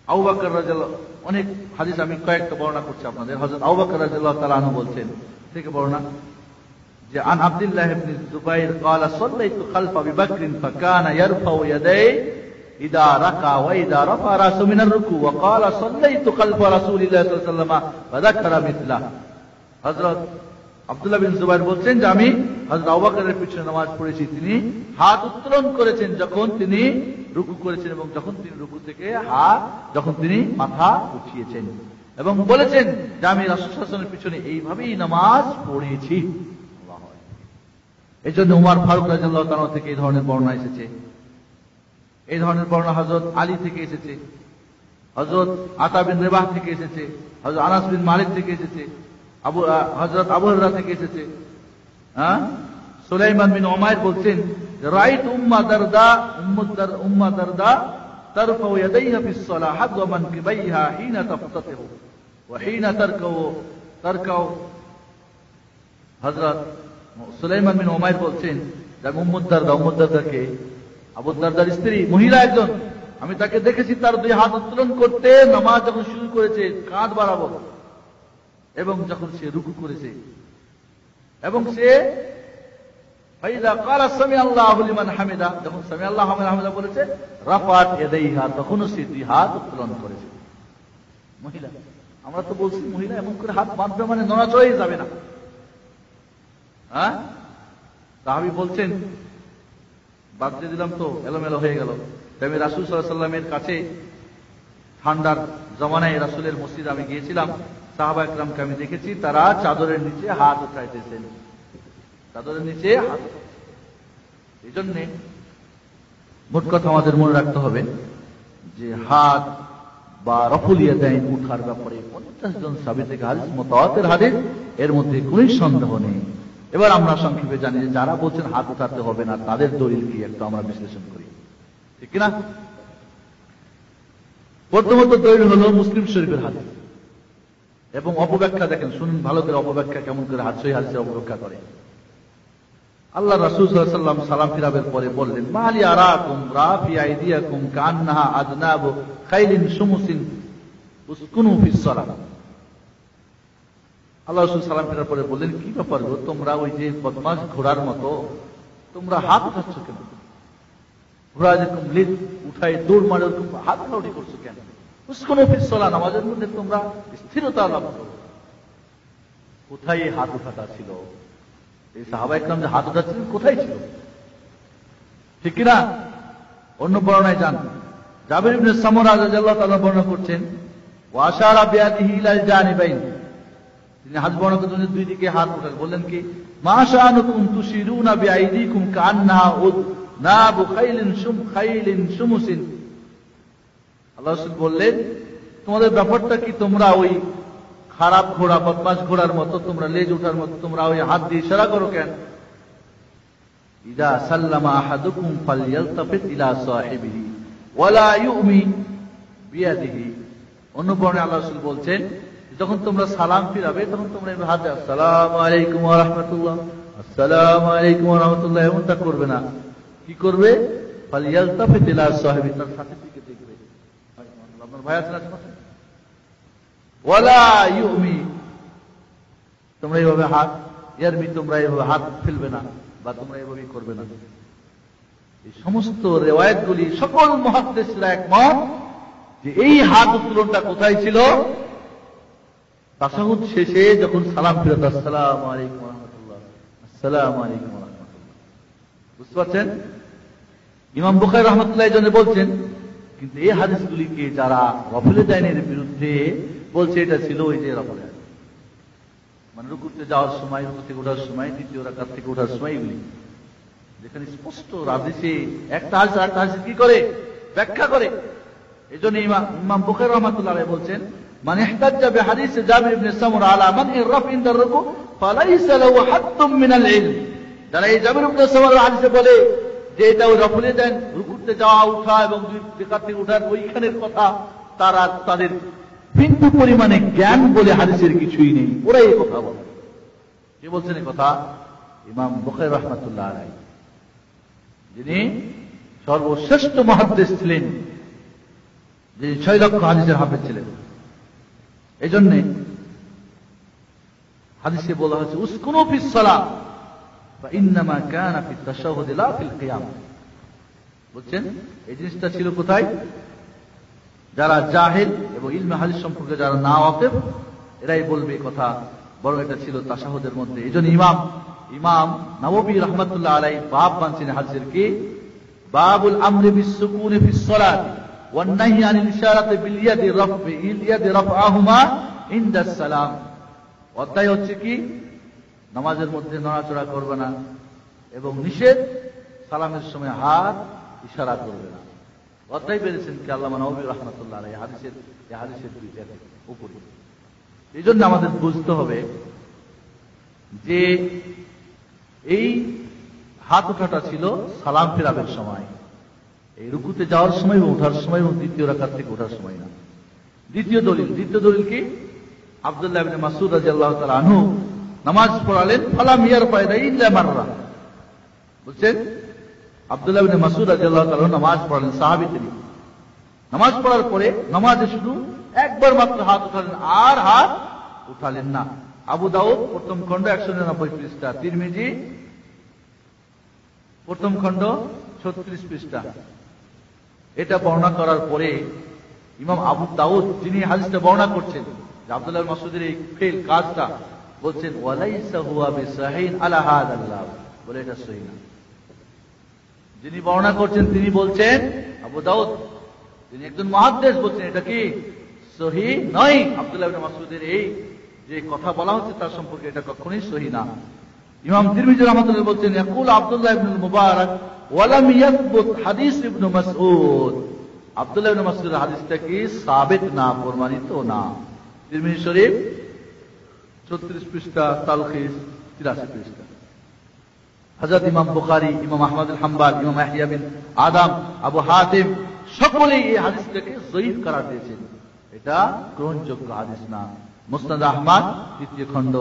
আবু বকর রাদিয়াল্লাহু, অনেক হাদিস আমি কয়েকটা বর্ণনা করছি আপনাদের। হযরত আবু বকর রাদিয়াল্লাহু তাআলা আনহু বলছেন থেকে বর্ণনা যে আন আব্দুল্লাহ ইবনে জুবাইর قال صليت خلف ابي بكر فكان يرفع يديه اذا ركع واذا رفع راسه من الركوع وقال صليت خلف رسول الله صلى الله عليه وسلم فذكر مثله। হযরত আব্দুল্লাহ বিন জুবাইর বলছেন যে আমি হযরত আবু বকরের পিছনে নামাজ পড়েছি, তিনি হাত উত্তোলন করেছেন যখন তিনি রুকু করেছেন এবং যখন তিনি রুকু থেকে যখন তিনি মাথা উঠিয়েছেন, এবং বলেছেন যে আমি রাসূল সাল্লাল্লাহু আলাইহি ওয়াসাল্লামের পিছনে এইভাবেই নামাজ পড়েছি। এই জন্য উমর ফারুক রাদিয়াল্লাহু তাআলা থেকে এই ধরনের বর্ণনা এসেছে। এই ধরনের বর্ণনা হযরত আলী থেকে এসেছে, হযরত আতা বিন রিবাহ থেকে এসেছে, হযরত আনাস বিন মালিক থেকে এসেছে, হযরত আবু হুরায়রা থেকে এসেছে। সুলাইমান বিন উমাইর বলছেন রাইত উম্মা দারদা তারফাউ ইয়াদাইহা ফিস সালাহ হাদওয়া মানকিবাইহা হিনা তাফতাতিহু ওয়া হিনা তারকাউ। হযরত সুলাইমান বিন উমাইর বলছেন যে উম্মু দারদাকে, আবু দারদার স্ত্রী, মহিলা একজন, আমি তাকে দেখেছি তার 2 হাত উত্তোলন করতে নামাজ যখন শুরু করেছে কাঁধ বরাবর, এবং যখন সে রুকু করেছে, এবং সে ফাইদা ক্বালা সামি আল্লাহু লিমান হামিদা, যখন সামি আল্লাহু লিমান হামিদা বলেছে রাফাত ইয়াদাইহা, তখনও সে 2 হাত উত্তোলন করেছে। মহিলা, আমরা তো বলছি মহিলা এমন করে হাত বাঁধবে মানে নড়াচড়াই যাবে না। সাহাবী বলছেন বাঁধতে দিলাম তো এলোমেলো হয়ে গেল। আমি রাসূল সাল্লাল্লাহু আলাইহি ওয়াসাল্লামের কাছে ঠান্ডার জমানায় রাসূলের মসজিদে আমি গিয়েছিলাম, সাহাবা একরামকে আমি দেখেছি তারা চাদরের নিচে হাত উঠাইতেছেন, চাদরের নিচে হাত। এই জন্য মোট কথা আমাদের মনে রাখতে হবে যে হাত বা রফুল ইয়াদাইন উঠার ব্যাপারে 50 জন সাহাবী থেকে হাদিস মুতাওয়াতির হাদিস, এর মধ্যে কোনো সন্দেহ নেই। এবার আমরা সংক্ষেপে জানি যে যারা বলছেন হাত উঠাতে হবে না তাদের দলিল কি একটু আমরা বিশ্লেষণ করি, ঠিক কিনা? প্রথমত দলিল হলো মুসলিম শরীফের হাদিস এবং অপব্যাখ্যা দেখেন, শুনুন ভালো করে অপব্যাখ্যা কেমন করে সহিহ হাদিসের অপব্যাখ্যা করে। আল্লাহ রাসূল সাল্লাল্লাহু আলাইহি ওয়াসাল্লাম সালাম ফিরাবের পরে বললেন, মালি আরাকুম রাফি আইদিয়াকুম কান্নাহা আযনাবু খাইলিন শুমুসিন উসকুনু ফিস সালাহ। আল্লাহ রাসূল সালাম ফিরার পরে বললেন, কি ব্যাপার গো, তোমরা ওই যে বদমাশ ঘোড়ার মতো তোমরা হাত উঠাচ্ছ কেন? ঘোড়া যেরকম লেজ উঠায় দৌড় মারে ওরকম হাত উঠাউঠি করছো কেন? উসকুনু ফিস সালাহ, নামাজের মধ্যে তোমরা স্থিরতা লাভ করো। কোথায় এই হাত উঠাটা ছিল? এই সাহাবায়ে কেরাম যে হাত উঠাচ্ছিলেন কোথায় ছিল? ঠিক কিনা? অন্য বর্ণনায় যান, জাবির ইবনে সামুরা রাদিয়াল্লাহু তাআলা বর্ণনা করছেন, ওয়া আশারা বিয়াদিহি ইলাল জানিবাইন, তিনি হাত বর্ণনা করছেন দুই দিকে হাত উঠালেন, বললেন কি, মা শাআনুকুম তুশিরুনা বিআইদিকুম কান্নাহা উযনাবু খাইলিন শুমুসিন। আল্লাহ রাসূল বললেন, তোমাদের ব্যাপারটা কি, তোমরা ওই খারাপ ঘোড়া বদমাশ ঘোড়ার মতো, তোমরা লেজ উঠার মতো তোমরা ওই হাত দিয়ে ইশারা করো কেন? ইদা সাল্লামা আহাদুকুম ফালইয়ালতাফিত ইলা সাহিবিহি ওয়ালা ইউমি বিয়াদিহি। অন্য বর্ণে আল্লাহ রাসূল বলছেন, যখন তোমরা সালাম ফিরাবে তখন তোমরা এই হাতে আসসালামু আলাইকুম ওয়া রাহমাতুল্লাহ, আসসালামু আলাইকুম ওয়া রাহমাতুল্লাহ এমনটা করবে না। কি করবে? ফালইয়ালতাফিত ইলা সাহিবিহি, তার সাথে দিকে দেখবে। আপনার ভাই আছেন আশেপাশে? ওয়ালা ইউমি, তোমরা এইভাবে হাত ইয়ারমি, তোমরা এইভাবে হাত ফেলবে না বা তোমরা এইভাবে করবে না। এই সমস্ত রিওয়ায়াতগুলি সকল মুহাদ্দিসরা একমত যে এই হাত উত্তোলনটা কোথায় ছিল? তাশাহুদ শেষে যখন সালাম ফিরাত, আসসালামু আলাইকুম ওয়া রাহমাতুল্লাহ, আসসালামু আলাইকুম ওয়া রাহমাতুল্লাহ। বুঝতে পারছেন? ইমাম বুখারী রাহমাতুল্লাহ এর জন্য বলছেন, কিন্তু এই হাদিসগুলিকে যারা রফুল দাইনের বিরুদ্ধে বলছে, এটা ছিল ওই যে রফুল দাইন, মানে রুকুতে যাওয়ার সময়, রুকু থেকে ওঠার সময়, দ্বিতীয় রাকাত থেকে ওঠার সময়, এগুলি যেখানে স্পষ্ট হাদিসে একটা হাদিস আরেকটা হাদিস কি করে ব্যাখ্যা করে। এই জন্য ইমাম বুখারী রাহমাতুল্লাহ আলাইহি বলছেন, মান ইহতাজ্জা বিহাদিস জাবির ইবনে সামুরা আলা মান ইরফ ইনদা রুকু ফালাইসা লাহু হাদ্দুম মিনাল ইলম। যারা এই জাবির ইবনে সামুরা হাদিসে বলে যে এটা ওই রফুলে দেন, রুকুতে যাওয়া উঠা এবং দুই রাকাত থেকে ওঠার ওইখানের কথা, তারা তাদের বিন্দু পরিমাণে জ্ঞান বলে হাদিসের কিছুই নেই, ওরা এই কথা বলে। কে বলছেন এই কথা? ইমাম বুখারী রাহমাতুল্লাহ আলাইহি, যিনি সর্বশ্রেষ্ঠ মুহাদ্দিস ছিলেন, যিনি 6 লক্ষ হাদিসের হাফেজ ছিলেন। এই জন্য হাদিসে বলা হয়েছে, উসকুনু ফিস সালাহ ফা ইন্নামা কানা ফিত তাশাহুদ লা ফিল কিয়াম। বুঝছেন এই জিনিসটা ছিল কোথায়? যারা জাহেল এবং ইলমে হাদিস সম্পর্কে যারা না ওয়াকিফ, এরাই বলবে এই কথা, বরং এটা ছিল তাশাহুদের মধ্যে। এই জন্য ইমাম নববী রাহমাতুল্লাহ আলাইহি বাব বানছেন হাদিসের কি, বাবুল আমরি বিস সুকুনি ফিস সালাত ওয়ান নাহyi আনিল ইশারাতি বিল ইয়াদি রাফআহুমা ইনদা সালাম। অধ্যায় হচ্ছে কি, নামাজের মধ্যে নড়াচড়া করবে না এবং নিষেধ সালামের সময় হাত ইশারা করবে না। অধ্যায় পেয়েছেন কি আল্লামা নববী রাহমাতুল্লাহ আলাইহি হাদিসের দুইটার উপরে। এই জন্য আমাদের বুঝতে হবে যে এই হাত উঠাটা ছিল সালাম ফেরাবের সময়, এই রুকুতে যাওয়ার সময় এবং ওঠার সময় এবং দ্বিতীয় রাকাত থেকে ওঠার সময় না। দ্বিতীয় দলিল কি, আব্দুল্লাহ ইবনে মাসউদ রাদিয়াল্লাহু তাআলা আনহু নামাজ পড়ালেন, ফালাম ইয়ারফা ইয়াদাইহি ইল্লা মাররা। বুঝছেন, আব্দুল্লাহ ইবনে মাসউদ রাদিয়াল্লাহু তাআলা নামাজ পড়ালেন, সাহাবী তিনি। নামাজ পড়ার পরে নামাজে শুধু একবার মাত্র হাত উঠালেন, আর হাত উঠালেন না। আবু দাউদ প্রথম খণ্ড 199 পৃষ্ঠা, তিরমিজি প্রথম খণ্ড 36 পৃষ্ঠা। এটা বর্ণনা করার পরে ইমাম আবু দাউদ যিনি হাদিসটা বর্ণনা করছেন, যে আব্দুল্লাহ ইবনে মাসউদের এই ফেল কাজটা, বলছেন ওয়ালাইসা হুয়া বিসাহিন আলা হাযাল লাফ, বলে এটা সহিহ না। যিনি বর্ণনা করছেন তিনি বলছেন, আবু দাউদ তিনি একজন মুহাদ্দিস, বলছেন এটা কি সহিহ নয়। আব্দুল্লাহ ইবনে মাসউদের এই যে কথা বলা হচ্ছে তার সম্পর্কে এটা কখনোই সহিহ না। ইমাম তিরমিজি রাহমাতুল্লাহ বলছেন, ইয়াকুল আব্দুল্লাহ ইবনে মুবারক ওয়া লাম ইয়াসবুত হাদিস ইবনে মাসউদ। আব্দুল্লাহ ইবনে মাসউদের হাদিসটা কি সাবিত না, প্রমাণিত না। তিরমিজি শরীফ 36 পৃষ্ঠা, তালখিস 83 পৃষ্ঠা। হযরত ইমাম বুখারী, ইমাম আহমদ বিন হাম্বল, ইমাম ইয়াহইয়া বিন আদম, আবু হাতিম সকলেই এই হাদিসটাকে যঈফ করার দিয়েছেন। এটা গ্রহণযোগ্য হাদিস না। মুসনাদ আহমদ 3য় খণ্ড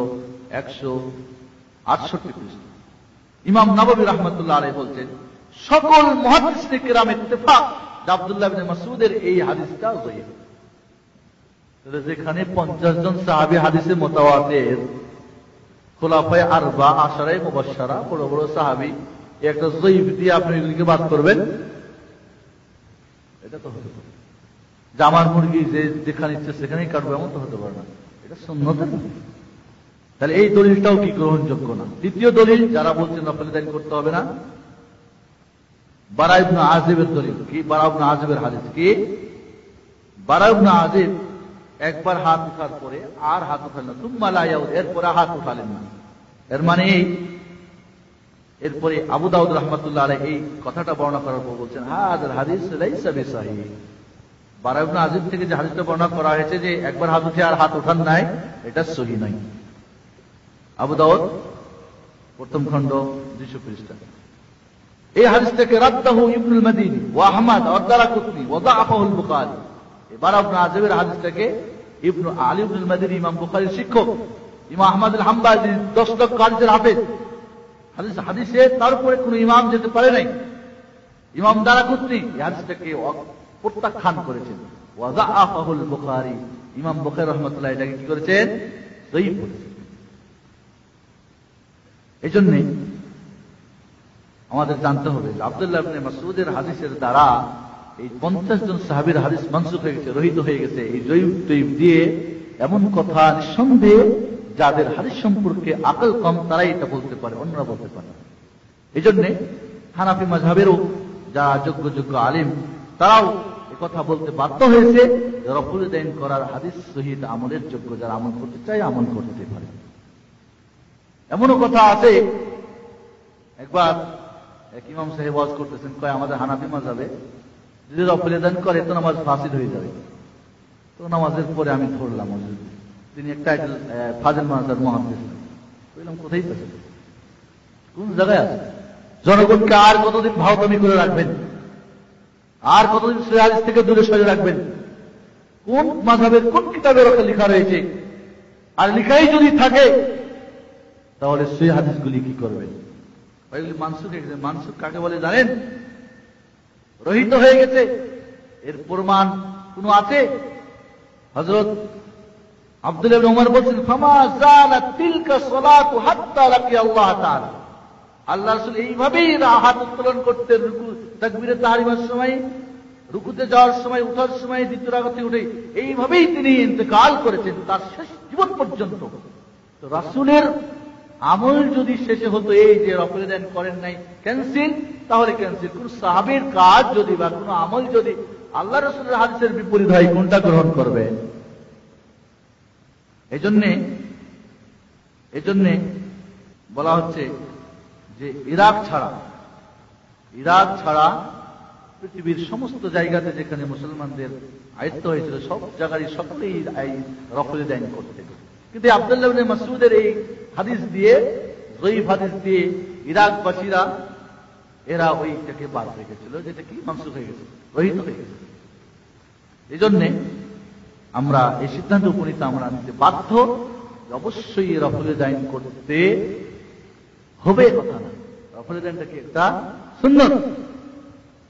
168 পৃষ্ঠা। ইমাম নববী রাহমাতুল্লাহ আলাইহি বলছেন, সকল মুহাদ্দিসে কেরাম ইত্তেফাক যে আব্দুল্লাহ ইবনে মাসউদের এই হাদিসটা যঈফ। তাহলে যেখানে 50 জন সাহাবী হাদিসে মুতাওয়াতির, খুলাফায়ে আরবা, আশারায়ে মুবাশশারা, বড় বড় সাহাবী, একটা যঈফ দিয়ে আপনি এগুলিকে বাদ করবেন, এটা তো হতে পারে। জামার মুরগি যে যেখানে ইচ্ছে সেখানেই কাটবে, এমন তো হতে পারে না। এটা সুন্নত না। তাহলে এই দলিলটাও কি গ্রহণযোগ্য না। দ্বিতীয় দলিল, যারা বলছেন নফল আদায় করতে হবে না, বারা ইবনে আযিবের দলিল কি? বারা ইবনে আযিবের হাদিস কি? বারা ইবনে আযিব একবার হাত উঠার পরে আর হাত উঠালেন না, সুম্মা লা ইয়াউদ, এরপরে হাত উঠালেন না। এর মানে এরপরে আবু দাউদ রাহমাতুল্লাহ আলাইহি এই কথাটা বর্ণনা করার পর বলছেন, হাযাল হাদিস লাইসা বিসাহিহ। বারা ইবনে আযিব থেকে যে হাদিসটা বর্ণনা করা হয়েছে যে একবার হাত উঠে আর হাত উঠান নাই, এটা সহিহ নয়। আবু দাউদ 1ম খণ্ড 200 পৃষ্ঠা। এই হাদিসটাকে রাদ্দাহু ইবনুল মাদিনী ওয়া আহমদ ওয়া দারাকুতনি ওয়া দাআফাহু আল বুখারী। বারা ইবনে আযিবের হাদিসটাকে ইবনু আলী ইবনুল মাদিনী, ইমাম বুখারীর শিক্ষক, ইমাম আহমদ আল হাম্বলি 10 লক্ষ হাদিসের হাফেজ, হাদিসে তার উপরে কোন ইমাম যেতে পারে নাই। ইমাম দারাকুতনি এই হাদিসটাকে প্রত্যাখ্যান করেছেন। ওয়া দাআফাহু আল বুখারী, ইমাম বুখারী রাহমাতুল্লাহ এটাকে কি করেছেন? যঈফ করেছেন। এজন্য আমাদের জানতে হবে যে আব্দুল্লাহ ইবনে মাসউদের হাদিসের দ্বারা এই 50 জন সাহাবীর হাদিস মানসুখ হয়ে গেছে, রহিত হয়ে গেছে। এই যঈফ দিয়ে এমন কথা নিঃসন্দেহে যাদের হাদিস সম্পর্কে আকল কম তারাই এটা বলতে পারে, অন্যরা বলতে পারে। এই জন্য হানাফি মাযহাবেরও যারা যোগ্য আলিম তারাও কথা বলতে বাধ্য হয়েছে যে রফুল দাইন করার হাদিস সহিহ আমলের যোগ্য, যারা আমল করতে চায় আমল করতে পারে। এমনও কথা আছে, একবার এক ইমাম সাহেব ওয়াজ করতেছেন, কয় আমাদের হানাফি মাযহাবে যদি রফুল দাইন করে তো নামাজ ফাসিদ হয়ে যাবে। তো নামাজের পরে আমি ধরলাম তিনি একটা টাইটেল ফাজিল মাযহাবের মুহাদ্দিস। বললাম কোথায় পেয়েছেন, কোন জায়গায় আছে? জনগণকে আর কতদিন ভাওতামি করে রাখবেন, আর কতদিন সহিহ হাদিস থেকে দূরে সরে রাখবেন? কোন মাযহাবের কোন কিতাবের ওখানে লেখা রয়েছে? আর লেখাই যদি থাকে তাহলে সহিহ হাদিসগুলি কি করবেন? এগুলি মানসুখ হয়ে গেছে। মানসুখ কাকে বলে জানেন? রহিত হয়ে গেছে। এর প্রমাণ কোন আছে? হযরত আব্দুল্লাহ ইবনে উমর বলছেন, ফামা যালাত তিলকা সালাতু হাত্তা লাকিয়া আল্লাহ তাআলা। আল্লাহ রাসূল এইভাবেই হাত উত্তোলন করতেন রুকু তাকবীরে তাহরিমার সময়, রুকুতে যাওয়ার সময়, উঠার সময়, দ্বিতীয় রাকাতে উঠে এইভাবেই তিনি ইন্তেকাল করেছেন তার শেষ জীবন পর্যন্ত। তো রাসূলের আমল যদি শেষে হতো এই যে রফুল দান করেন নাই ক্যান্সেল, তাহলে ক্যান্সেল। কোন সাহাবীর কাজ যদি বা কোন আমল যদি আল্লাহ রাসূলের হাদিসের বিপরীত হয়, কোনটা গ্রহণ করবে? এজন্যে বলা হচ্ছে যে ইরাক ছাড়া পৃথিবীর সমস্ত জায়গাতে যেখানে মুসলমানদের আয়ত্ত হয়েছিল সব জায়গায় সকলেই রফুল দান করতে। কিন্তু আব্দুল্লাহ ইবনে মাসউদের এই হাদিস দিয়ে, যঈফ হাদিস দিয়ে ইরাকবাসীরা এরা ওইটাকে বাদ রেখেছিল, যেটা কি মানসুখ হয়ে গেছে, রহিত হয়ে গেছে। এই জন্যে আমরা এই সিদ্ধান্ত উপনীত আমরা নিতে বাধ্য, অবশ্যই রফুল দান করতে হবে কথা না। রফুল দানটাকে একটা সুন্নত,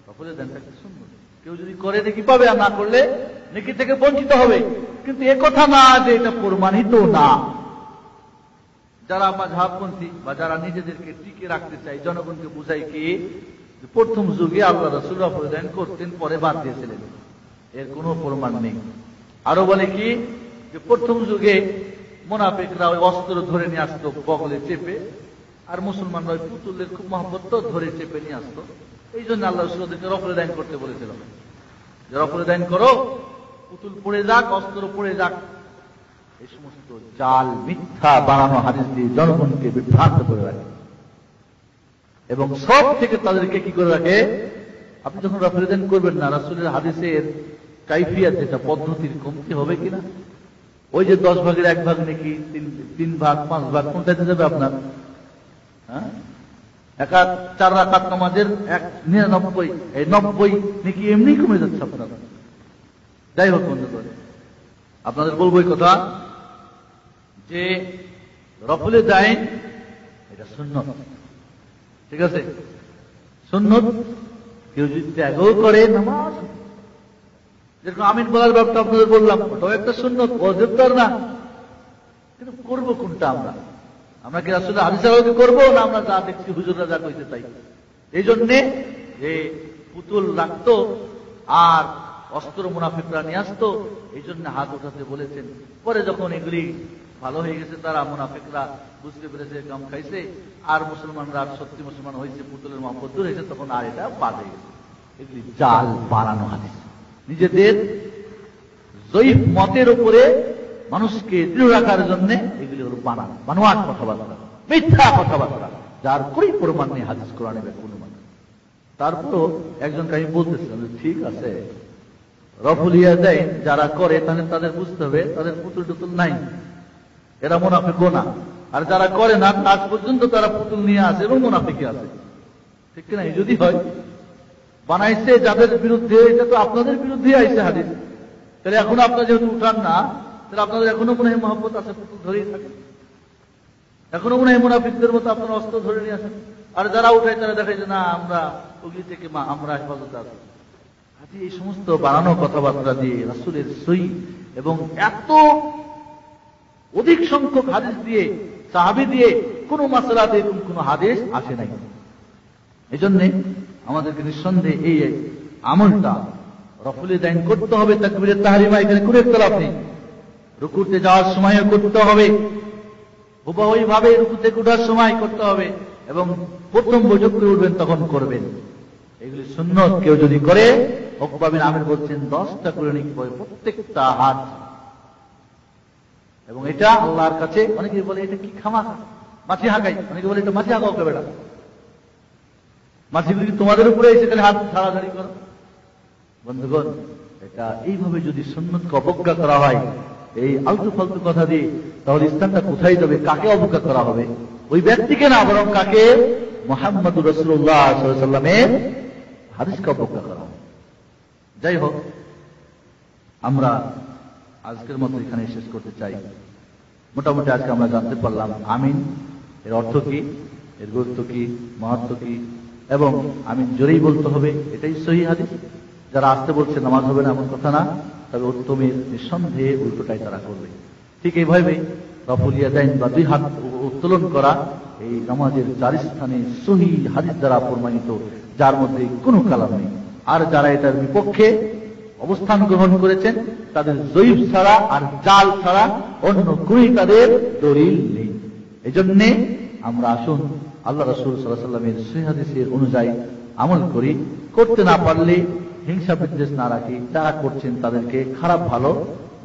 রফুল দানটাকে সুন্নত। কেউ যদি করে নেকি পাবে, আর না করলে নেকি থেকে বঞ্চিত হবে। কিন্তু এ কথা না যে এটা প্রমাণিত না। যারা মাযহাবপন্থী বা যারা নিজেদেরকে টিকে রাখতে চায়, জনগণকে বুঝায় কি প্রথম যুগে আল্লাহ রাসূল রফুল দান করতেন, পরে বাদ দিয়েছিলেন, এর কোনো প্রমাণ নেই। আরো বলে কি যে প্রথম যুগে মুনাফিকরা ওই অস্ত্র ধরে নিয়ে আসতো বগলে চেপে, আর মুসলমানরা ওই পুতুলের খুব মহব্বত ধরে চেপে নিয়ে আসতো। এই জন্য আল্লাহ রাসূল ওদেরকে রফুল দান করতে বলেছিল, যে রফুল দান করো, পুতুল পড়ে যাক, অস্ত্র পড়ে যাক। এই সমস্ত জাল মিথ্যা বানানো হাদিস দিয়ে জনগণকে বিভ্রান্ত করে রাখে এবং সব থেকে তাদেরকে কি করে রাখে? আপনি যখন রফুল দান করবেন না, রাসূলের হাদিসের কাইফিয়াত যেটা পদ্ধতির কমতি হবে কিনা, ওই যে 10 ভাগের 1 ভাগ নাকি 3 ভাগ 5 ভাগ কোনটাতে যাবে আপনার? হ্যাঁ, 4 রাকাত নামাজের 99 এই 90 নাকি এমনি কমে যাচ্ছে আপনার। যাই হোক বন্ধুগণ, আপনাদের বলবো এই কথা যে রফুলে দাইন এটা সুন্নত, ঠিক আছে? সুন্নত কেউ যদি ত্যাগও করে নামাজ, যেরকম আমিন বলার ব্যাপারটা আপনাদের বললাম, ওটাও একটা সুন্নত, ওয়াজিব না। কিন্তু করবো কোনটা আমরা কি আসলে হাদিস আলোকে করবো, না আমরা যা দেখছি হুজুররা যা কইতে তাই? এই জন্যে যে পুতুল রাখতো আর অস্ত্র মুনাফিকরা নিয়ে আসতো, এই জন্য হাত উঠাতে বলেছেন। পরে যখন এগুলি ভালো হয়ে গেছে, তারা মুনাফিকরা বুঝতে পেরেছে, কাম খাইছে, আর মুসলমানরা সত্যি মুসলমান হয়েছে, পুতুলের মহব্বত দূর হয়েছে, তখন আর এটা বাদ হয়ে গেছে। এগুলি জাল বানানো হাদিস, নিজেদের জয়ীফ মতের উপরে মানুষকে দৃঢ় রাখার জন্য এগুলি হল বানোয়াট কথাবার্তা, মিথ্যা কথাবার্তা, যার কোন প্রমাণ নেই হাদিস কোরআনে বা কোনো মানে। তারপরও একজনকে আমি বলতেছিলাম, ঠিক আছে, রফুলিয়া দেয় যারা করে, তাহলে তাদের বুঝতে হবে তাদের পুতুল টুতুল নাই, এরা মুনাফিক না। আর যারা করে না, আজ পর্যন্ত তারা পুতুল নিয়ে আসে এবং মুনাফিকে আছে, ঠিক কিনা? যদি হয় বানাইছে যাদের বিরুদ্ধে, এটা তো আপনাদের বিরুদ্ধে আইছে হাদিস, তাহলে এখন আপনারা যেহেতু উঠান না, তাহলে আপনাদের এখনো মনে হয় মহব্বত আছে, পুতুল ধরেই থাকে, এখনো মনে হয় মুনাফিকদের মতো আপনারা অস্ত্র ধরে নিয়ে আসেন। আর যারা উঠায় তারা দেখায় যে না, আমরা ওগুলি থেকে আমরা হেফাজত আছি। এই সমস্ত বানানো কথাবার্তা দিয়ে রাসূলের সই এবং এত অধিক সংখ্যক হাদিস দিয়ে, সাহাবী দিয়ে কোন মাসআলাতে এরকম কোন হাদিস আসে নাই। এই জন্যে আমাদেরকে নিঃসন্দেহে এই আমলটা রফুলে দাইন করতে হবে। তাকবীরে তাহরিমা, এখানে কোনো ইখতিলাফ নেই। রুকুতে যাওয়ার সময়ও করতে হবে, হুবহু ভাবে রুকু থেকে ওঠার সময় করতে হবে, এবং প্রথম বৈঠক করে উঠবেন তখন করবেন। এগুলি সুন্নত। কেউ যদি করে, উকবা বিন আমির বলছেন 10টা করে নেকি পাবে প্রত্যেকটা হাত। এবং এটা আল্লাহর কাছে, অনেকে বলে এটা কি খামাখা মাছি হাঁকাই, অনেকে বলে এটা মাছি হাঁকাও বেটা, মাছিগুলি তোমাদের উপরে এসে খালি হাত ছাড়াছাড়ি করো। বন্ধুগণ, এটা এইভাবে যদি সুন্নতকে অবজ্ঞা করা হয় এই আলতু ফালতু কথা দিয়ে, তাহলে ইসলামটা কোথায় যাবে? কাকে অবজ্ঞা করা হবে? ওই ব্যক্তিকে না, বরং কাকে? মুহাম্মদুর রাসূলুল্লাহ সাল্লাল্লাহু আলাইহি ওয়াসাল্লামের হাদিসকে অবজ্ঞা করা হবে। যাই হোক, আমরা আজকের মতো এখানে শেষ করতে চাই। মোটামুটি আজকে আমরা জানতে পারলাম আমিন এর অর্থ কি, এর গুরুত্ব কি, মাহাত্ম্য কি, এবং আমিন জোরেই বলতে হবে, এটাই সহিহ হাদিস। যারা আসতে বলছে নামাজ হবে না এমন কথা না, তবে উত্তমের নিঃসন্দেহে উল্টোটাই তারা করবে। ঠিক এইভাবে রফুলিয়া দাইন বা 2 হাত উত্তোলন করা এই নামাজের 4 স্থানে সহিহ হাদিস দ্বারা প্রমাণিত, যার মধ্যে কোনো কালাম নেই। আর যারা এটার বিপক্ষে অবস্থান গ্রহণ করেছেন, তাদের জয়ীফ ছাড়া আর জাল ছাড়া অন্য কোনই তাদের দলিল নেই। এই জন্যে আমরা আসুন আল্লাহ রাসূল সাল্লাল্লাহু আলাইহি ওয়াসাল্লামের সহিহ হাদিসের অনুযায়ী আমল করি। করতে না পারলে হিংসা বিদ্বেষ না রাখি, যারা করছেন তাদেরকে খারাপ ভালো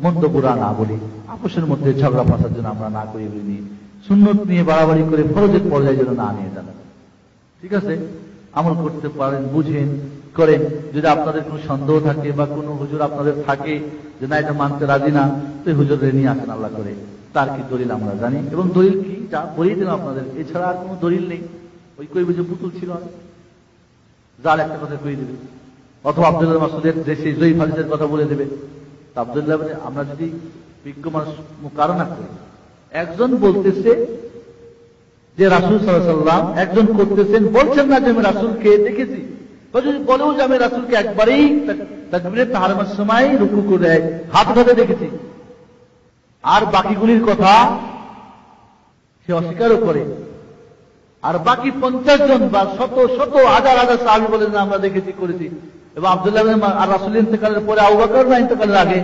মন্দ বুরা না বলি, আপোষের মধ্যে ঝগড়া ফাসাদ যেন আমরা না করি, বলিনি সুন্নত নিয়ে বাড়াবাড়ি করে ফরজের পর্যায়ে যেন না নিয়ে যান। ঠিক আছে, আমল করতে পারেন, বুঝেন, করেন। যদি আপনাদের কোনো সন্দেহ থাকে বা কোনো হুজুর আপনাদের থাকে যে না এটা মানতে রাজি না, তো হুজুরে নিয়ে আসেন আল্লাহ করে, তার কি দলিল আমরা জানি, এবং দলিল কি যা বলিয়ে দিলাম আপনাদের, এছাড়া আর কোনো দলিল নেই। ওই কই বুঝে পুতুল ছিল যার একটা কথা কই দেবে, অথবা আব্দুল্লাহ মাসউদের দেশে জয়ীফ হাদিসের কথা বলে দেবে। আব্দুল্লাহ, আমরা যদি বিজ্ঞ মানুষ মুকারনা করি, একজন বলতেছে যে রাসূল সাল্লাল্লাহু আলাইহি ওয়াসাল্লাম, একজন করতেছেন, বলছেন না যে আমি রাসূলকে দেখেছি, যদি বলেও যে আমি রাসূলকে একবারেই তাকবীরে তাহরিমার সময় রুকু করে হাত ধরে দেখেছি, আর বাকিগুলির কথা সে অস্বীকারও করে, আর বাকি 50 জন বা শত শত হাজার হাজার সাহাবী বলেন আমরা দেখেছি, করেছি। এবং আব্দুল্লাহ আর রাসূল ইন্তেকালের পরে আবু বকর না ইন্তেকালের আগে